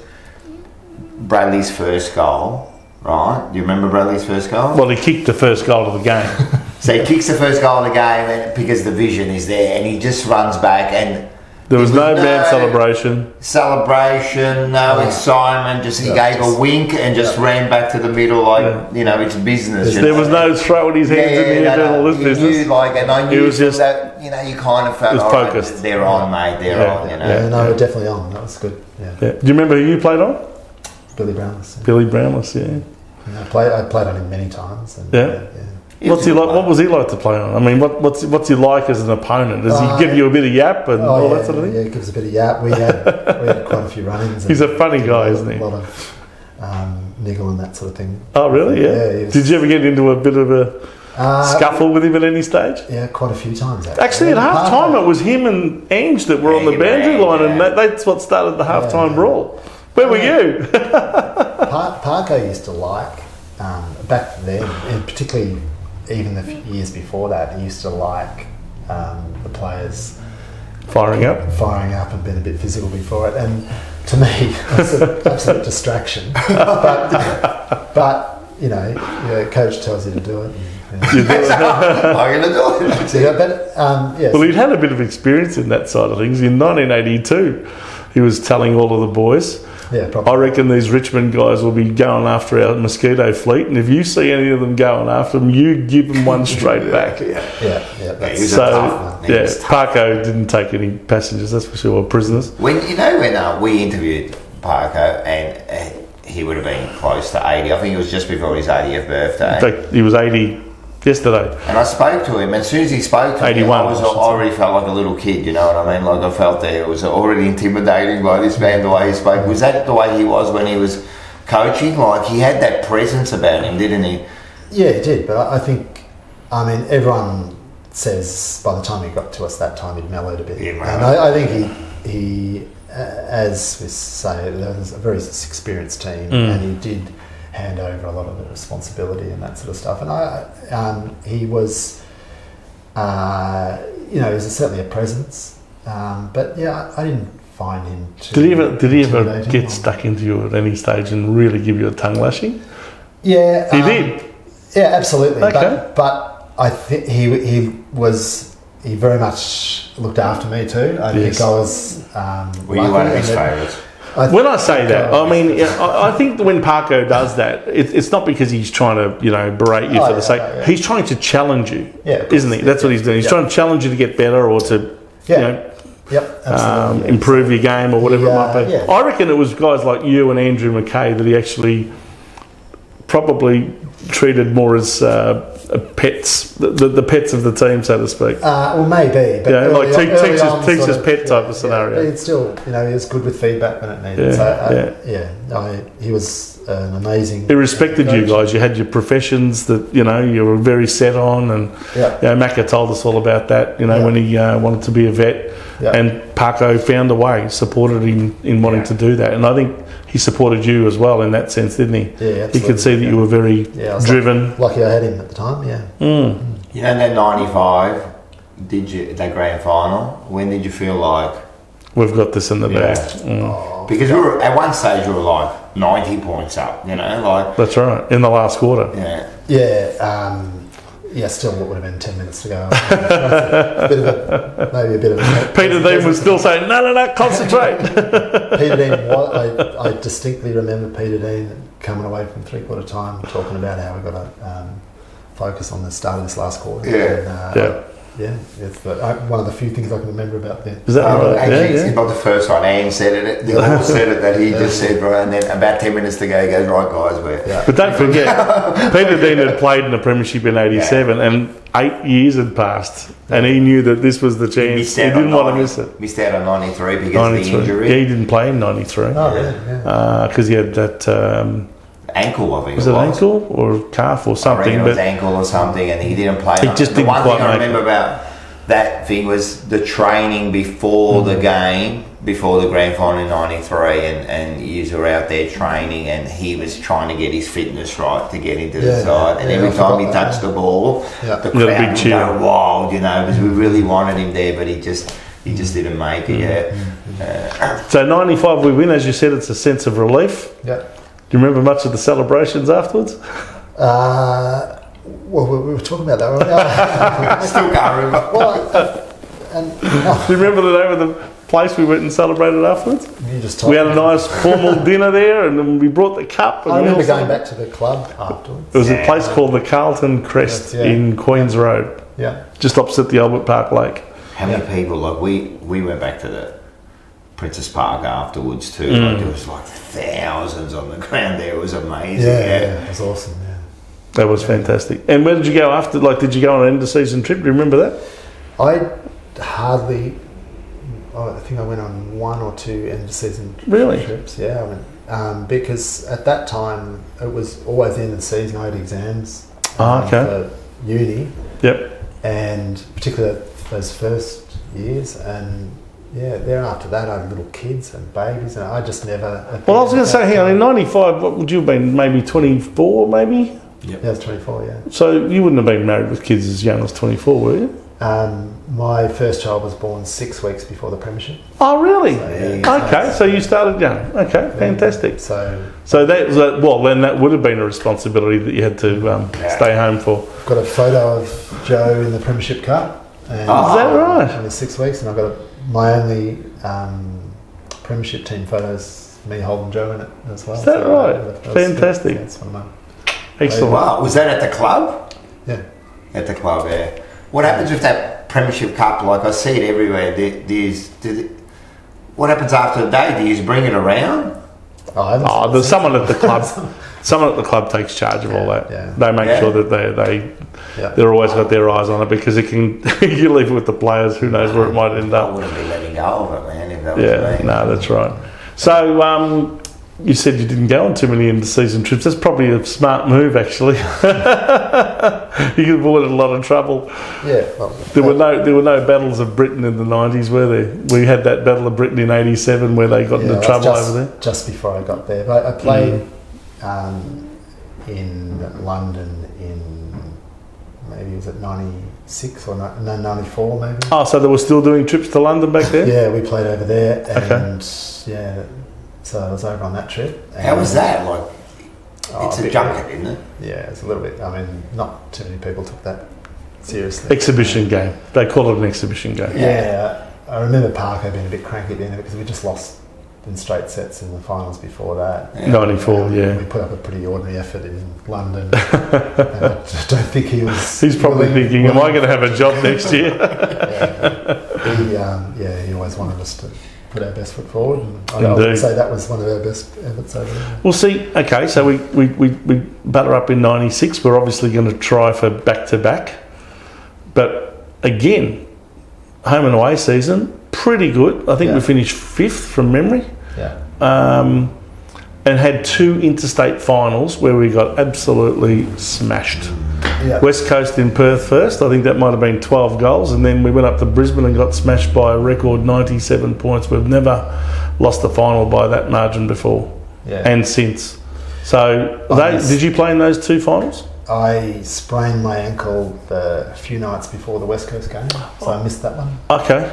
Bradley's first goal, right? Do you remember Bradley's first goal? Well, he kicked the first goal of the game. So he kicks the first goal of the game and because the vision is there and he just runs back and there was no bad celebration. No excitement, just he gave a wink and just ran back to the middle it's business. There was no throwing his hands in the air and all this business. I knew it was just that, you kind of felt focused. They're on, mate, they're on, Yeah, no, we're definitely on. That was good. Yeah. Do you remember who you played on? Billy Brownless. Billy Brownless, I played on him many times. And, What's he like? What was he like to play on? I mean, what's he like as an opponent? Does he give you a bit of yap and all that sort of thing? Yeah, he gives a bit of yap. We had quite a few run-ins. He's a funny guy, isn't he? A lot of niggle and that sort of thing. Oh, really? Yeah. Did you ever get into a bit of a scuffle with him at any stage? Yeah, quite a few times. Actually, at half time, it was him and Ange that were on the boundary line, and that's what started the half time brawl. Where were you? Parko used to like, back then, and particularly even the years before that, he used to like the players firing up and being a bit physical before it. And to me, it's an absolute distraction. But you know, coach tells you to do it. I'm going to do it. So, yeah, but, yes. Well, he'd had a bit of experience in that side of things. In 1982, he was telling all of the boys, I reckon these Richmond guys will be going after our mosquito fleet, and if you see any of them going after them, you give them one straight back. Parko didn't take any passengers, that's for sure, or prisoners. When we interviewed Parko, and he would have been close to 80. I think it was just before his 80th birthday. In fact, he was 80 yesterday. And I spoke to him, and as soon as he spoke to 81, me, I already felt like a little kid, you know what I mean? Like I felt that it was already intimidating by this man, the way he spoke. Was that the way he was when he was coaching? Like he had that presence about him, didn't he? Yeah, he did, but I think, everyone says by the time he got to us that time he'd mellowed a bit. Yeah, and I think he as we say, there was a very experienced team, and he did hand over a lot of the responsibility and that sort of stuff. And he was, he was certainly a presence. But yeah, I didn't find him too. Did he ever get stuck into you at any stage and really give you a tongue lashing? Yeah, he did. Yeah, absolutely. Okay. But I think he very much looked after me too. I think I was. Were you one of his favourites? When I say that, I mean, I think that when Parko does that, it's not because he's trying to, berate you for the sake. He's trying to challenge you, isn't he? That's what he's doing. He's trying to challenge you to get better or to, improve your game or whatever it might be. I reckon it was guys like you and Andrew McKay that he actually probably treated more as pets, the pets of the team, so to speak. Well, maybe. But like teacher's pet type of scenario. But it's still, he was good with feedback when it needed. He was an amazing. He respected you guys. You had your professions that you were very set on, and Macca told us all about that. When he wanted to be a vet, and Parko found a way, supported him in wanting to do that, and I think he supported you as well in that sense, didn't he? Yeah, absolutely. He could see that you were very driven. Lucky I had him at the time. Yeah. That 95, that grand final, when did you feel like we've got this in the bag? Because we were at one stage we were like 90 points up, like that's right, in the last quarter. Still what would have been 10 minutes to go. Maybe a bit of a Peter Dean was still saying, no, concentrate. Peter Dean, I distinctly remember Peter Dean coming away from three-quarter time talking about how we've got to focus on the start of this last quarter. It's one of the few things I can remember about that. Is that right? It's not the first one. Anne said it. The all said it that he just said, right, and then about 10 minutes to go, he goes, right, guys, But don't forget, Peter Dean had played in the Premiership in 87, and 8 years had passed, and he knew that this was the chance. He didn't want to miss it. Missed out on 93 because of the injury. Yeah, he didn't play in 93. Oh, really? Because he had that... ankle, I think was it ankle or calf or something? It was ankle or something, and he didn't play. He just didn't quite make it. The one thing I remember about that thing was the training before the game, before the grand final in 93, and you were out there training, and he was trying to get his fitness right to get into the side, and every time he touched the ball, the crowd would go wild, because we really wanted him there, but he just didn't make it. So 95 we win, as you said, it's a sense of relief. Do you remember much of the celebrations afterwards? Well, we were talking about that. I still can't remember. Do you remember the name of the place we went and celebrated afterwards? We had a nice formal dinner there, and then we brought the cup. And I remember going back to the club afterwards. It was a place called the Carlton Crest in Queen's Road. Just opposite the Albert Park Lake. How many people? Like we went back to the Princess Park afterwards too. Like there was like thousands on the ground there. It was amazing. It was awesome. That was fantastic. And where did you go after? Like, did you go on an end of season trip? Do you remember that? I hardly. I think I went on one or two end of season trips. Yeah, I went because at that time it was always the end of the season. I had exams for uni. Yep. And particularly those first years, and then after that I had little kids and babies, and I just never. Well, I was going to say, hang on, in '95, what would you have been? Maybe 24, maybe. Yeah, I was 24. Yeah. So you wouldn't have been married with kids as young as 24, were you? My first child was born 6 weeks before the Premiership. Oh, really? So, okay, so you started young. Okay, fantastic. So that was then that would have been a responsibility that you had to stay home for. I've got a photo of Joe in the Premiership Cup. And is that right? Only 6 weeks, and I've got my only Premiership team photos, me holding Joe in it as well. Is that right? Fantastic. Yeah, it's one of mine. Excellent. Wow, was that at the club? Yeah. At the club, yeah. What happens with that Premiership Cup? Like, I see it everywhere. What happens after the day? Do you bring it around? There's someone at the club. Someone at the club takes charge of all that. Yeah. They make sure that they're always got their eyes on it, because it can. You leave it with the players. Who knows where it might end up? I wouldn't be letting go of it, man. If that was me. No, that's right. So you said you didn't go on too many end-of-season trips. That's probably a smart move, actually. You avoided a lot of trouble. Yeah. Well, there were no battles of Britain in the 90s, were there? We had that Battle of Britain in '87 where they got into trouble over there. Just before I got there, but I played in London in maybe was it '96 or 94 maybe. Oh, so they were still doing trips to London back then? Yeah, we played over there, and so I was over on that trip. How was that? Like, it's a junket, isn't it? Yeah, it's a little bit. I mean, not too many people took that seriously. Exhibition game. They call it an exhibition game. Yeah, I remember Parker being a bit cranky at the end of it because we just lost in straight sets in the finals before that. Yeah. 94, We put up a pretty ordinary effort in London. And I don't think he was... He's probably thinking, am I going to have a job next year? He always wanted us to put our best foot forward. And I would say that was one of our best efforts over there. Well, see, okay, so we butter up in '96. We're obviously going to try for back-to-back. But again, home and away season, pretty good. I think we finished 5th from memory. Yeah. And had 2 interstate finals where we got absolutely smashed. Yeah. West Coast in Perth first. I think that might have been 12 goals. And then we went up to Brisbane and got smashed by a record 97 points. We've never lost the final by that margin before and since. So did you play in those 2 finals? I sprained my ankle a few nights before the West Coast game, so I missed that one. Okay.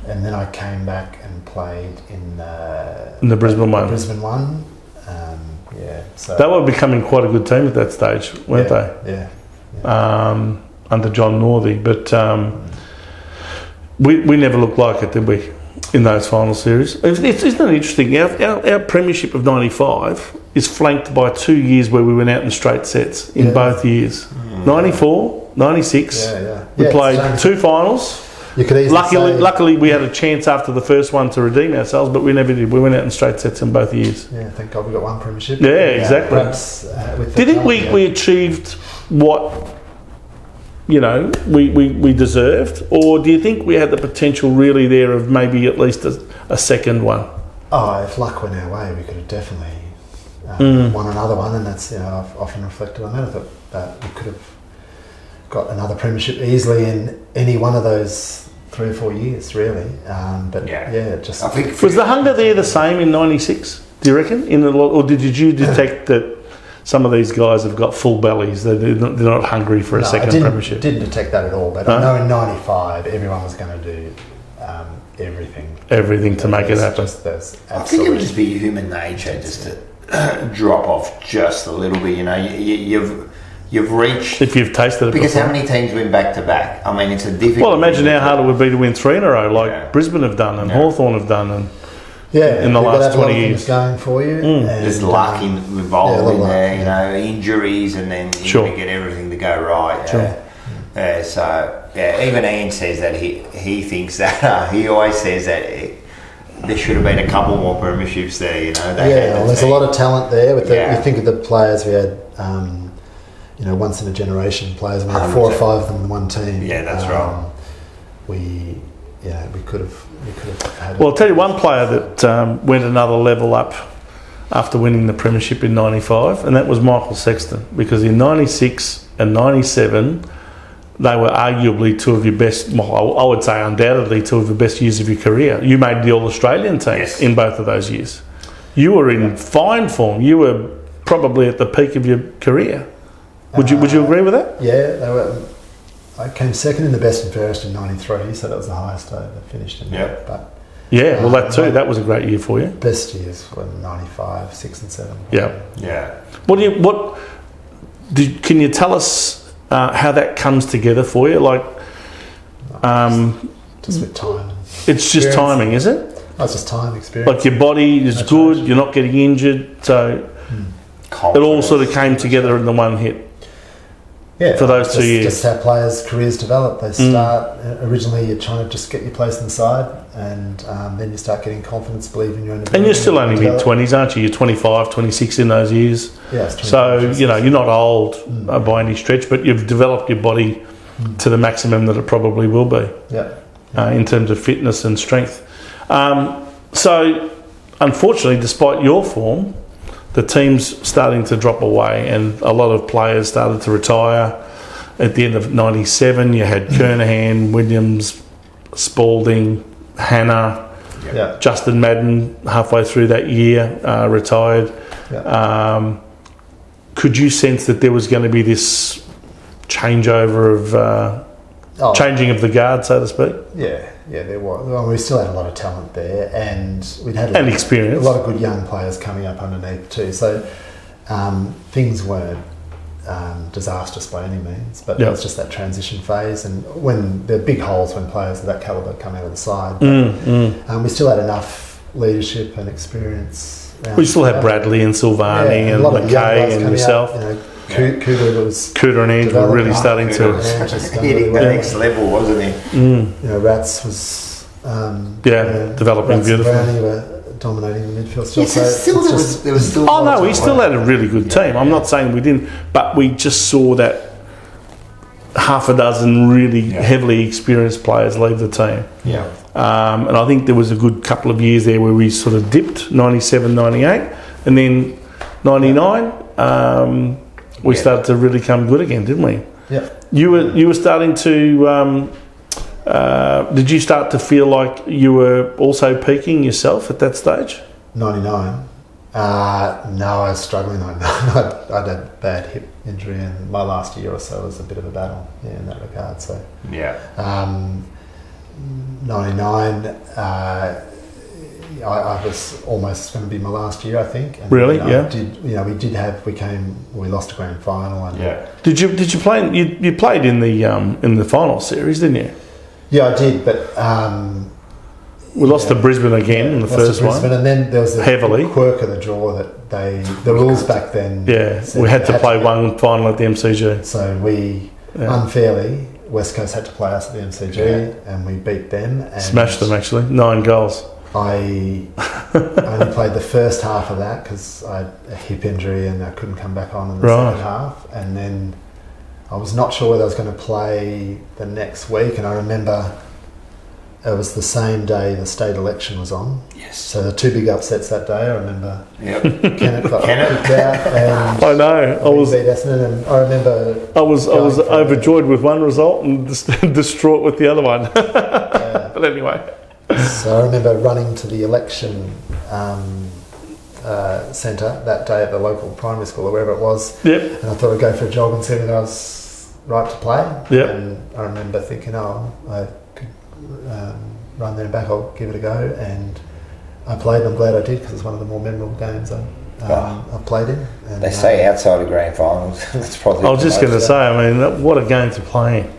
And then I came back and played in the Brisbane one. Brisbane one. So they were becoming quite a good team at that stage, weren't they? Yeah. Under John Northey, but we never looked like it, did we? In those final series, isn't it interesting? Our Premiership of '95 is flanked by 2 years where we went out in straight sets in both years. 94, 96. We played 2 finals. You could easily luckily, we had a chance after the first one to redeem ourselves, but we never did. We went out in straight sets in both years. Yeah, thank God we got 1 Premiership. Yeah, exactly. Perhaps, do you think we achieved what we deserved, or do you think we had the potential really there of maybe at least a second one? Oh, if luck went our way, we could have definitely won another one, and that's I've often reflected on that. I thought that we could have got another Premiership easily in any one of those 3 or 4 years, really. Just I think was the hunger there the same in '96? Do you reckon? Or did you detect that some of these guys have got full bellies? They're not hungry for a second Premiership. I didn't detect that at all. But I know in '95 everyone was going to do everything to make it happen. I think it would just be human nature just to drop off just a little bit. You've reached... If you've tasted it because before. How many teams win back-to-back? I mean, it's a difficult... Well, imagine how hard it would be to win 3 in a row, like Brisbane have done and Hawthorn have done, and in the last 20 years. Going for you. There's luck involved in there, injuries, and then you got to get everything to go right. Even Ian says that he thinks that he always says that there should have been a couple more premierships there. There's a lot of talent there. You think of the players we had. Once in a generation players. We had 4 or 5 of them in one team. Yeah, that's right. We could have had. Well, I'll tell you one player that went another level up after winning the Premiership in 95, and that was Michael Sexton, because in 96 and 97 they were arguably two of your best, well, I would say undoubtedly two of the best years of your career. You made the All-Australian team in both of those years. You were in fine form. You were probably at the peak of your career. Would you agree with that? Yeah, they were. I came second in the best and fairest in '93, so that was the highest I ever finished in. Yeah. But yeah, well, that too. That was a great year for you. Best years were '95, 6 and 7. Yeah. Yeah. Can you tell us how that comes together for you? Like, just with time. It's just timing, is it? That's just time, experience. Like your body is good, you're not getting injured, so it all sort of came together in the one hit. Yeah, for those 2 years. Just how players' careers develop. They start, originally you're trying to just get your place in the side, and then you start getting confidence, believing in your own ability. And you're still only mid-20s, aren't you? You're 25, 26 in those years. Yeah, so, you're not old by any stretch, but you've developed your body to the maximum that it probably will be. Yeah. In terms of fitness and strength. So, unfortunately, despite your form, the team's starting to drop away, and a lot of players started to retire. At the end of '97, you had Kernahan, Williams, Spalding, Hannah, Justin Madden halfway through that year retired. Yeah. Could you sense that there was going to be this changeover of changing of the guard, so to speak? Yeah, there was. Well, we still had a lot of talent there, and we'd had experience. A lot of good young players coming up underneath too. So things weren't disastrous by any means, but it was just that transition phase. And when there are big holes when players of that calibre come out of the side, we still had enough leadership and experience. We still had Bradley and Silvani and McKay and yourself. Cooter and Ange were really starting to hitting the next level, wasn't he? Rats was developing Rats beautifully. And Brownie were dominating the midfield still. Yes, there was still. Oh no, we still had a really good team. I'm not saying we didn't, but we just saw that half a dozen really heavily experienced players leave the team. Yeah. And I think there was a good couple of years there where we sort of dipped, 97, 98, and then 99. We started to really come good again, didn't we? Yeah. You were starting to. Did you start to feel like you were also peaking yourself at that stage? 99. No, I was struggling. I'd had a bad hip injury, and my last year or so was a bit of a battle in that regard. So 99. I was almost going to be my last year, I think. And really? We lost a grand final. And Did you play? You played in the final series, didn't you? Yeah, I did, but we lost to Brisbane again in the first one, and then there was a heavily quirk of the draw that the rules back then. Yeah, we had to play one final at the MCG. So we unfairly, West Coast had to play us at the MCG, and we beat them. And smashed them actually, 9 goals. I only played the first half of that because I had a hip injury and I couldn't come back on in the second half. And then I was not sure whether I was going to play the next week. And I remember it was the same day the state election was on. Yes. So the two big upsets that day. I remember Kennett got kicked out. And I know. I was beat Essendon, and I remember. I was overjoyed with one result and distraught with the other one. But anyway. So I remember running to the election centre that day at the local primary school or wherever it was. Yep. And I thought I'd go for a jog and see whether I was right to play. Yep. And I remember thinking, I could run there and back, I'll give it a go. And I played, and I'm glad I did because it's one of the more memorable games I've played in. And, they say outside of grand finals, that's probably. I was just going to say, I mean, what a game to play in.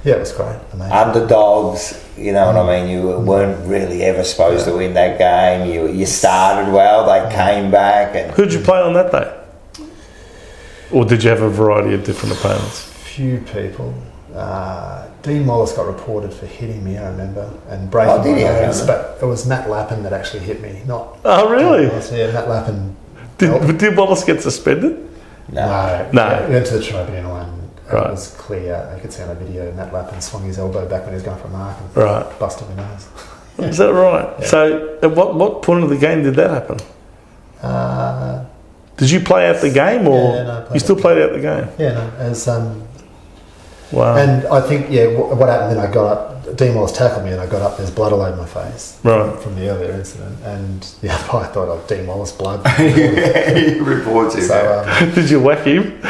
Yeah, it was great. Amazing. Underdogs, you know what I mean? You weren't really ever supposed to win that game. You started well, they came back. And who'd you play on that day? Or did you have a variety of different opponents? Few people. Dean Wallace got reported for hitting me, I remember, and breaking my nose, but it was Matt Lappin that actually hit me, not. Oh, really? Yeah, Matt Lappin. Did Wallace get suspended? No. He went to the tribunal and it was clear. I could see on a video Matt Lappin swung his elbow back when he was going for a mark and busted my nose. Is that right? Yeah. So, at what point of the game did that happen? Did you play out the game, or you still played out the game? Yeah, no. As Wow. And I think, what happened then, I got up, Dean Wallace tackled me and I got up, there's blood all over my face from the earlier incident. And the umpire thought, Dean Wallace blood. He reports him. So, did you whack him?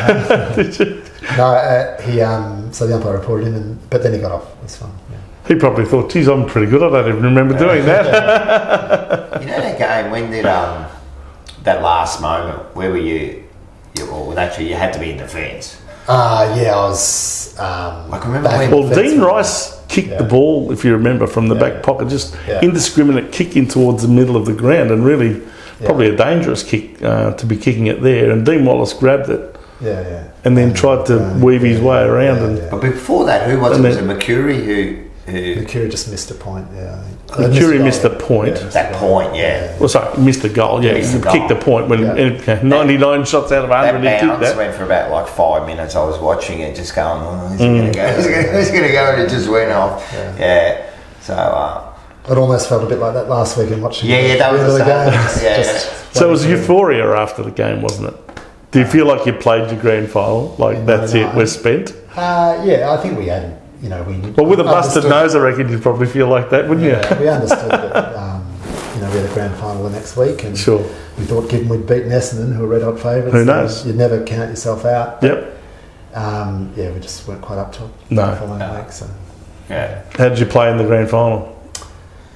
Did you? No, so the umpire reported him, but then he got off. It's fine. Yeah. He probably thought, geez, I'm pretty good. I don't even remember doing that. You know that game, when did that last moment, where were you? Well, actually, you had to be in defence. I was. I can remember when. Well, Dean Rice kicked the ball, if you remember, from the back pocket, just indiscriminate kick in towards the middle of the ground, and really probably a dangerous kick to be kicking it there. And Dean Wallace grabbed it. And then tried to weave his way around. But before that, who was it? Was it Mercury who Mercury just missed a point, Mercury missed a point. That point, Well, sorry, missed a goal, he kicked the point when 99 shots out of 100 that he kicked that. Went for about like 5 minutes. I was watching it, just going, who's going to go? Who's going to go? And it just went off. So... it almost felt a bit like that last week in watching that was the game. So it was euphoria after the game, wasn't it? Do you feel like you played your grand final? Like that's it, we're spent? I think we had, well, with a busted nose, I reckon you'd probably feel like that, wouldn't you? We understood that, we had a grand final the next week, and we thought, given we'd beaten Essendon, who were red hot favourites, who knows? You'd never count yourself out. Yep. We just weren't quite up to it. No. Following week, so. How did you play in the grand final?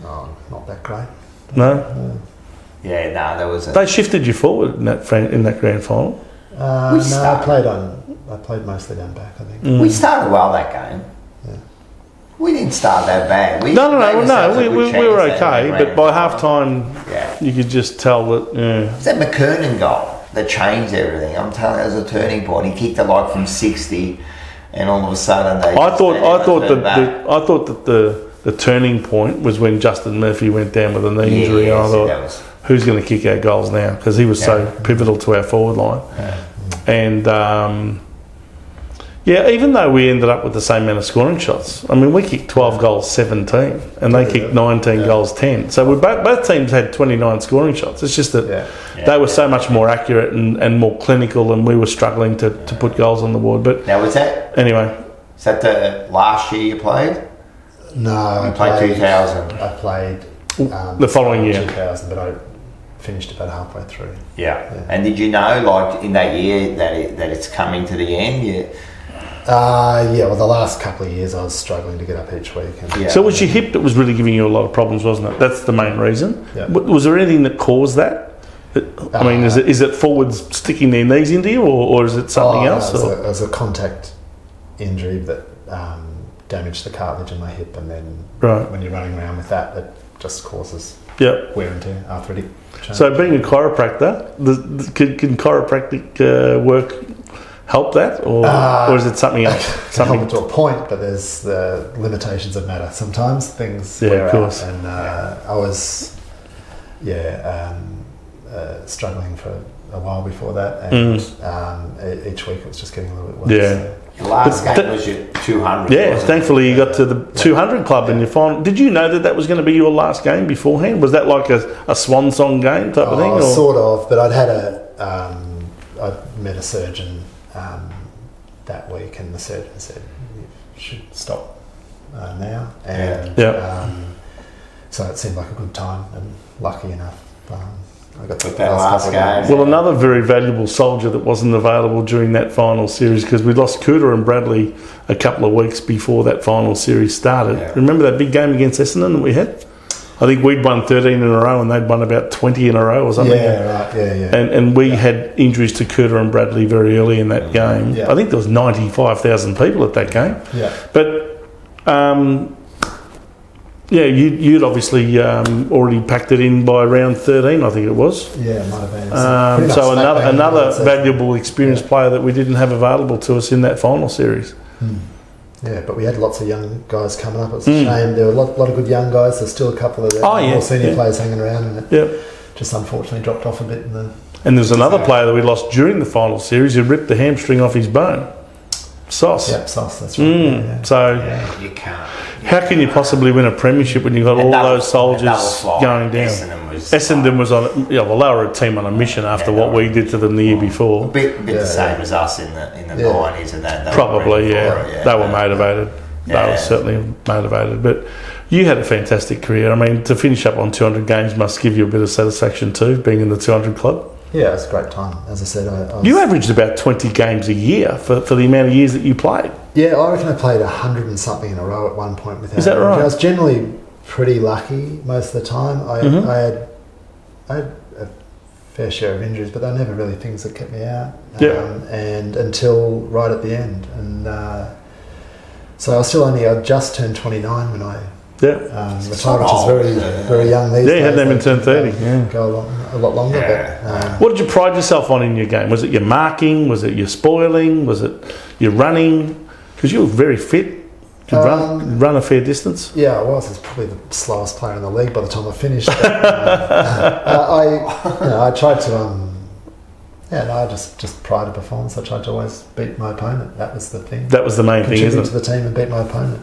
Oh, not that great. No. There was. They shifted you forward in that grand final. I played mostly down back, I think. We started well that game. We didn't start that bad. We were okay, but by half time, you could just tell that. It's that McKernan goal that changed everything. I'm telling you, it was a turning point. He kicked it from 60, and all of a sudden I thought that the turning point was when Justin Murphy went down with a knee injury. And I thought, who's going to kick our goals now? Because he was so pivotal to our forward line. And even though we ended up with the same amount of scoring shots, I mean, we kicked 12 goals 17, and they kicked 19 goals 10. So we both teams had 29 scoring shots. It's just that they were so much more accurate and more clinical, and we were struggling to put goals on the board. But now, was that anyway? Is that the last year you played? No, I played 2000. I played the following year 2000, but I finished about halfway through. And did you know, like in that year, that it's coming to the end? Well, the last couple of years I was struggling to get up each week. So it was your hip that was really giving you a lot of problems, wasn't it? That's the main reason. Yeah. Was there anything that caused that? I mean, is it forwards sticking their knees into you, or is it something else? It was a contact injury that damaged the cartilage in my hip, and then when you're running around with that, it just causes wear and tear, arthritic change. So being a chiropractor, can chiropractic work help that, or is it something else? Something to a point, but there's the limitations of matter. Sometimes things wear out, and I was struggling for a while before that, and each week it was just getting a little bit worse. Your last game was your 200. Thankfully you got to the 200 club in your final. Did you know that was going to be your last game beforehand? Was that like a swan song game type of thing? Or? Sort of, but I'd met a surgeon that week, and the surgeon said you should stop now, and so it seemed like a good time, and lucky enough I got to that last game. Well, another very valuable soldier that wasn't available during that final series, because we lost Cooter and Bradley a couple of weeks before that final series started. Remember that big game against Essendon that we had? I think we'd won 13 in a row and they'd won about 20 in a row or something. And we had injuries to Cooter and Bradley very early in that game. I think there was 95,000 people at that game. But you'd obviously already packed it in by round 13, I think it was. Yeah, it might have been. So another valuable experienced player that we didn't have available to us in that final series. Yeah, but we had lots of young guys coming up. It's a shame. There were a lot of good young guys. There's still a couple of more senior players hanging around, and it just unfortunately dropped off a bit. And there's another player that we lost during the final series who ripped the hamstring off his bone. Sauce. Yep, Sauce, that's right. So you can't. How can you possibly win a premiership when you've got all those soldiers going down? Essendon was on. Yeah, well, they were a team on a mission after what we did to them the year before. A bit the same as us in the 90s, and that. Probably, they were motivated. They were certainly motivated. But you had a fantastic career. I mean, to finish up on 200 games must give you a bit of satisfaction too, being in the 200 club. Yeah, it's a great time. As I said, you averaged about 20 games a year for the amount of years that you played. Yeah, I reckon I played 100 and something in a row at one point. Is that right? I was generally pretty lucky most of the time. I had a fair share of injuries, but they were never really things that kept me out. And until right at the end. And so I was still I'd just turned 29 when I retired, which is very, very young these days. Yeah, you hadn't even turned 30. Go a lot longer. But, what did you pride yourself on in your game? Was it your marking? Was it your spoiling? Was it your running? Because you were very fit. Could run a fair distance. Yeah, I was. I was probably the slowest player in the league by the time I finished. But, I tried to. I just prior to performance, I tried to always beat my opponent. That was the thing. That was the main thing, isn't it? Contribute to the team and beat my opponent.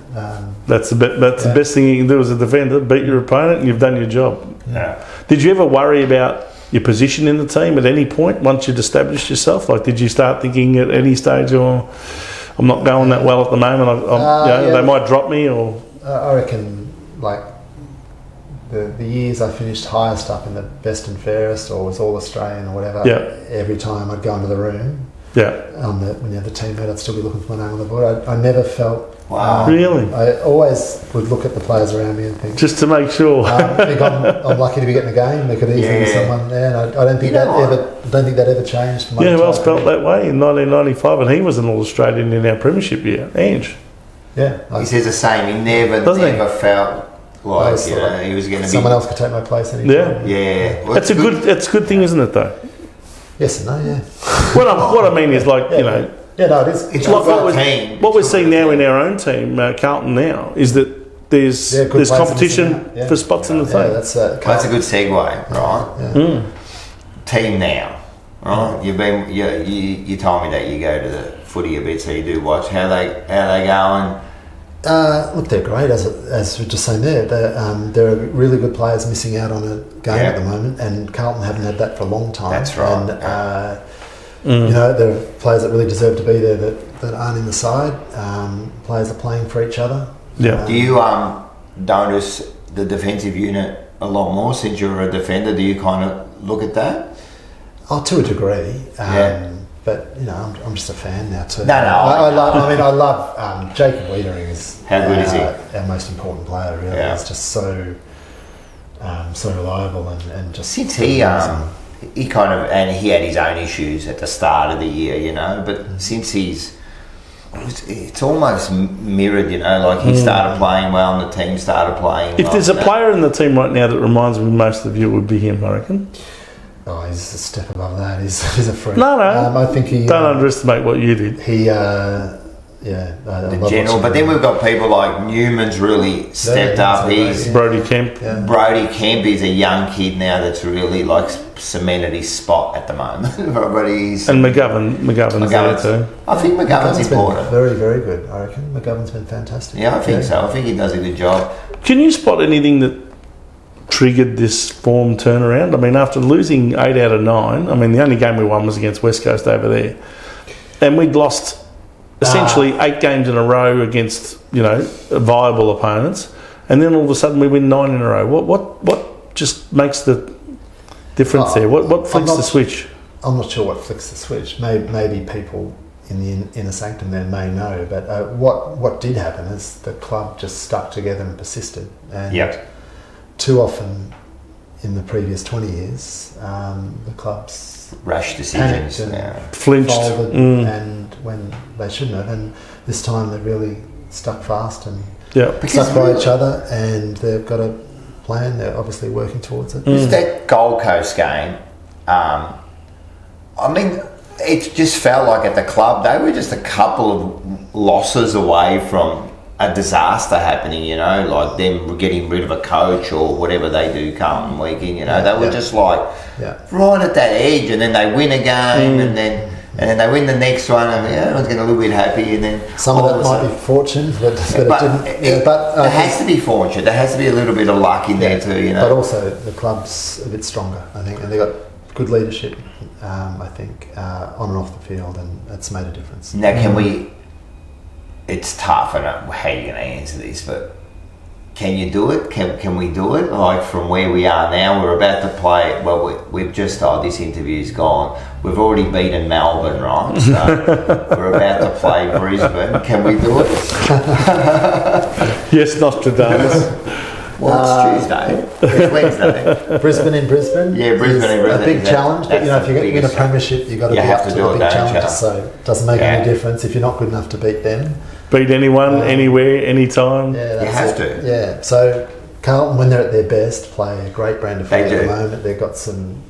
That's the best thing you can do as a defender. Beat your opponent, and you've done your job. Yeah. Did you ever worry about your position in the team at any point once you'd established yourself? Like, did you start thinking at any stage, I'm not going that well at the moment. They might drop me, or I reckon like the years I finished highest up in the best and fairest, or was all Australian or whatever. Every time I'd go into the room, when you had the team meet, I'd still be looking for my name on the board. I never felt. Wow. Really? I always would look at the players around me and think, just to make sure. I think I'm lucky to be getting a game. There could easily be someone there, and I don't think that ever changed. Who else felt that way in 1995, and he was an All-Australian in our Premiership year, Ange. Yeah, he says the same. He never felt like he was going to be. Someone else could take my place anytime. Yeah. Well, that's a good thing, isn't it? Though. Yes and no. Yeah. What I mean is, like, Yeah, no, it is. It's like what we're seeing now in our own team, Carlton now, is that there's competition for spots in the team. That's a good segue, right? Team now, right? You told me that you go to the footy a bit, so you do watch. How they going? Look, they're great. As we're just saying there are really good players missing out on a game at the moment, and Carlton haven't had that for a long time. That's right. And there are players that really deserve to be there that aren't in the side. Players are playing for each other. Yeah. Do you notice the defensive unit a lot more since you're a defender? Do you kind of look at that? Oh, to a degree. But I'm just a fan now too. I love Jacob Wiedering is. How good is he? Our most important player. Really, he's just so reliable and just. Since he kind of, and he had his own issues at the start of the year, but since it's almost mirrored, like he started playing well and the team started playing well. If there's a player in the team right now that reminds me most of you, it would be him, I reckon. Oh, he's a step above that. He's a freak. No. I think he... Don't underestimate what you did. He, the general. But then we've got people like Newman's really stepped up. He's Brody Kemp. Yeah. Brody Kemp is a young kid now that's really like cemented his spot at the moment. And McGovern's there too. I think McGovern's important. Been very, very good. I reckon McGovern's been fantastic. Yeah, I think so. I think he does a good job. Can you spot anything that triggered this form turnaround? I mean, after losing 8 out of 9, I mean, the only game we won was against West Coast over there, and we'd lost essentially 8 games in a row against viable opponents, and then all of a sudden we win 9 in a row. What just makes the difference there? What flicks the switch? I'm not sure what flicks the switch. Maybe people in the inner sanctum there may know, but what did happen is the club just stuck together and persisted. And too often in the previous 20 years, the club's rash decisions flinched and when they shouldn't have, and this time they really stuck fast and stuck by each other, and they've got a plan. They're obviously working towards it. That Gold Coast game, I mean, it just felt like at the club they were just a couple of losses away from a disaster happening, like them getting rid of a coach or whatever they do weekend, they were just like right at that edge, and then they win a game, and then And then they win the next one, and everyone's getting a little bit happy. And then some of that might be fortune, but it didn't. But there has to be fortune. There has to be a little bit of luck in there too, But also the club's a bit stronger, I think, and they got good leadership. I think on and off the field, and that's made a difference. Now, can we? It's tough. I don't know how you're going to answer this, but can you do it? Can we do it? Like from where we are now, we're about to play. Well, we've just this interview's gone. We've already beaten Melbourne, right? So we're about to play Brisbane. Can we do it? Yes, Nostradamus. Well, it's Tuesday. It's Wednesday. Brisbane in Brisbane. Yeah, Brisbane in Brisbane. A big challenge, but if you win a premiership, you've got to be up to the big challenges. So it doesn't make any difference if you're not good enough to beat them. Beat anyone, anywhere, anytime. Yeah, you have to. Yeah. So Carlton, when they're at their best, play a great brand of footy at the moment. They've got some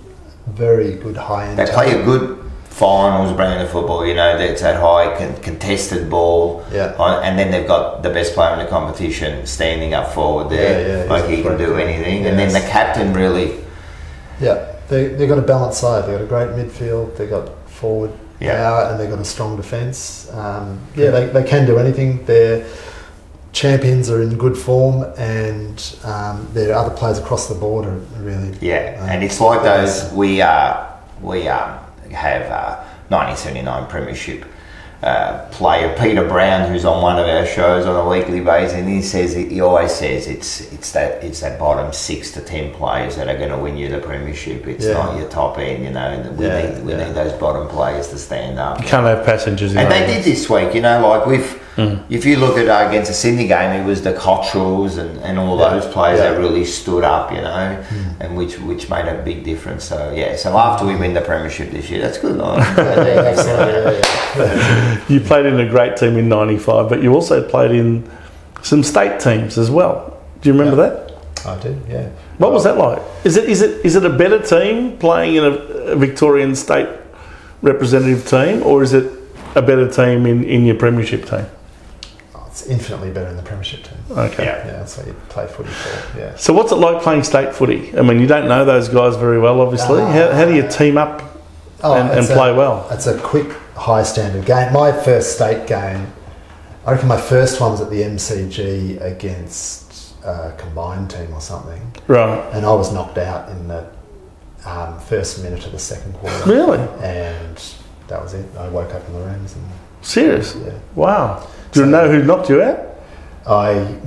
very good high-end. They play a good finals brand of football, that's that high contested ball, and then they've got the best player in the competition standing up forward there, like he can do anything, and then the captain really they've got a balanced side. They've got a great midfield, they've got forward power, and they've got a strong defence. They can do anything. Their champions are in good form, and there are other players across the board are really and it's like those we have 1979 Premiership player Peter Brown, who's on one of our shows on a weekly basis, and he always says it's that bottom 6 to 10 players that are going to win you the Premiership. It's not your top end, and we need those bottom players to stand up. You can't have passengers. And they did this week, like with. If you look at against the Sydney game, it was the Cottrells and all those players that really stood up, and which made a big difference. So so after we win the Premiership this year, that's good. You played in a great team in '95, but you also played in some state teams as well. Do you remember that? I do. Yeah. What was that like? Is it a better team playing in a Victorian state representative team, or is it a better team in your Premiership team? It's infinitely better in the Premiership team. Okay. Yeah, that's what you play footy for. Yeah. So what's it like playing state footy? I mean, you don't know those guys very well, obviously. How do you team up and play well? It's a quick, high standard game. My first state game, I reckon my first one was at the MCG against a combined team or something. Right. And I was knocked out in the first minute of the second quarter. Really? And that was it. I woke up in the rooms. Serious? Yeah. Wow. Do you know who knocked you out? I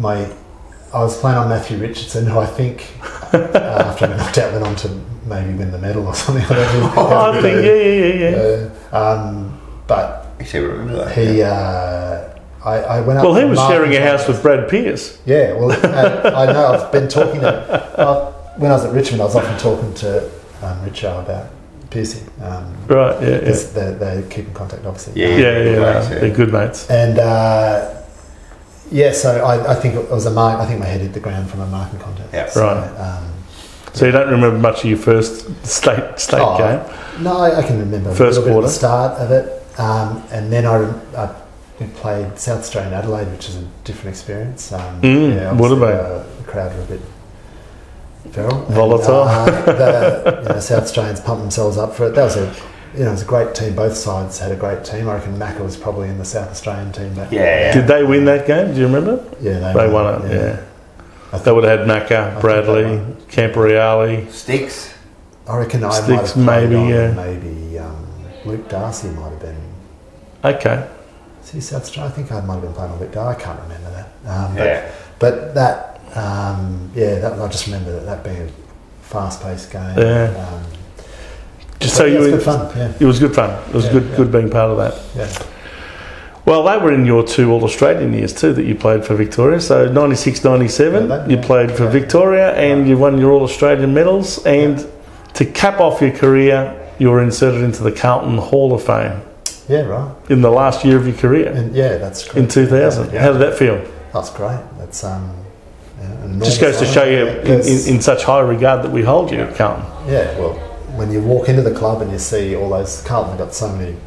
was playing on Matthew Richardson, who I think after I got knocked out went on to maybe win the medal or something. I think yeah. But I remember that. He I went up. Well, he was sharing a house with Brad Pearce. Yeah. Well, I know. I've been talking to when I was at Richmond. I was often talking to Richo about Piercy. Right, yeah. They keep in contact, obviously. Yeah. They're good mates. And so I think it was a mark. I think my head hit the ground from a marking contact. Yeah. So, right. So you don't remember much of your first state game? No, I can remember first a little bit quarter. at the start of it, and then we played South Australian Adelaide, which is a different experience. What about the crowd were a bit feral, volatile? And, South Australians pumped themselves up for it. That was it was a great team. Both sides had a great team. I reckon Macca was probably in the South Australian team. Did they win that game? Do you remember? Yeah, they won it. Yeah. They would have had Macca, Bradley, Camporeale, Sticks. I reckon Sticks, maybe Luke Darcy might have been. Okay. See South Australia. I think I might have been playing on Luke Darcy. I can't remember that. But that, I just remember that being a fast-paced game. Yeah. It was good fun. Yeah. It was good fun. It was good being part of that. Yeah. Well, they were in your 2 All-Australian years too that you played for Victoria. So 96, 97, you played for Victoria and you won your All-Australian medals. And to cap off your career, you were inserted into the Carlton Hall of Fame. Yeah, right. In the last year of your career. That's correct. In 2000. How did that feel? That's great. That's just goes to show you in such high regard that we hold you at Carlton. Yeah, well, when you walk into the club and you see all those, Carlton have got so many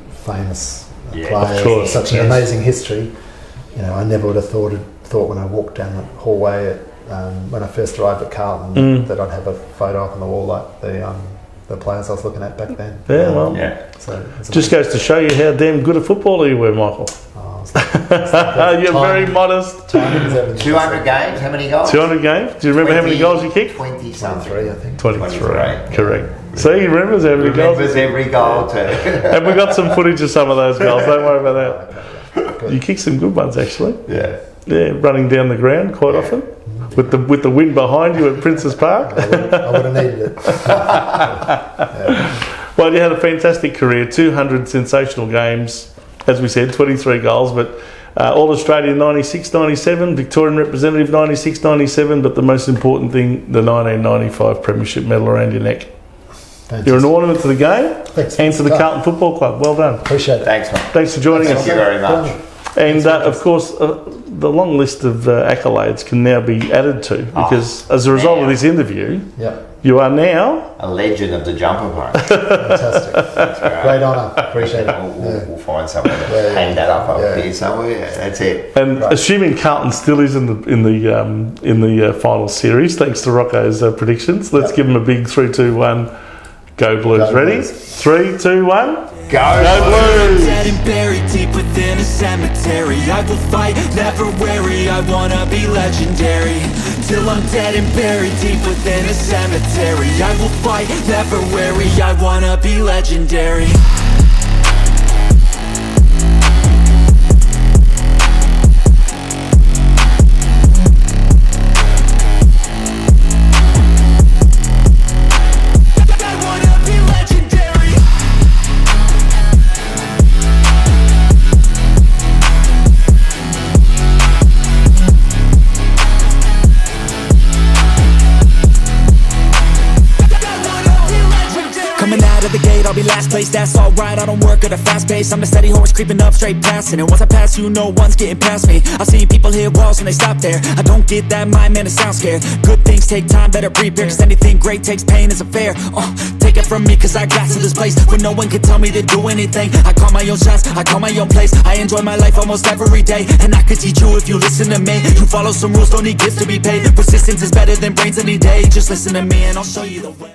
famous players, such an amazing history. I never would have thought when I walked down the hallway when I first arrived at Carlton that I'd have a photo up on the wall like the the players I was looking at back then. Yeah, well, so just goes to show you how damn good a footballer you were, Michael. You're very modest. 200 games, how many goals? 200 games. Do you remember how many goals you kicked? 20-something. 23, I think. 23, Correct. correct. See, he remembers how many goals. Remembers every goal too. And we got some footage of some of those goals. Don't worry about that. Good. You kicked some good ones, actually. Yeah. Yeah, running down the ground quite often. With the wind behind you at Princes Park. I would have needed it. Well, you had a fantastic career, 200 sensational games, as we said, 23 goals, but All-Australian 96-97, Victorian representative 96-97, but the most important thing, the 1995 Premiership medal around your neck. Fantastic. You're an ornament to the game and to the Scott. Carlton Football Club. Well done. Appreciate it. Thanks, mate. Thanks for joining us. Thank you very much. And of course, the long list of accolades can now be added to, because as a result of this interview, you are now a legend of the jumper park. Fantastic. That's Great honour. Appreciate it. We'll find somewhere to hang that up here somewhere. Yeah, that's it. And assuming Carlton still is in the final series, thanks to Rocco's predictions, let's give them a big 3, 2, 1. Go Blues. Go Ready? Blues. 3, 2, 1. Go Blues! Dead and buried deep within a cemetery. I will fight, never weary. I wanna be legendary. Till I'm dead and buried deep within a cemetery. I will fight, never weary. I wanna be legendary. I'll be last place, that's alright. I don't work at a fast pace. I'm a steady horse creeping up straight past it. And once I pass you, no one's getting past me. I've seen people hit walls when they stop there. I don't get that mind, man, it sounds scared. Good things take time, better prepare, cause anything great takes pain as a fair. Take it from me, cause I got to this place where no one can tell me to do anything. I call my own shots, I call my own place. I enjoy my life almost every day, and I could teach you if you listen to me. You follow some rules, don't need gifts to be paid. Persistence is better than brains any day. Just listen to me and I'll show you the way.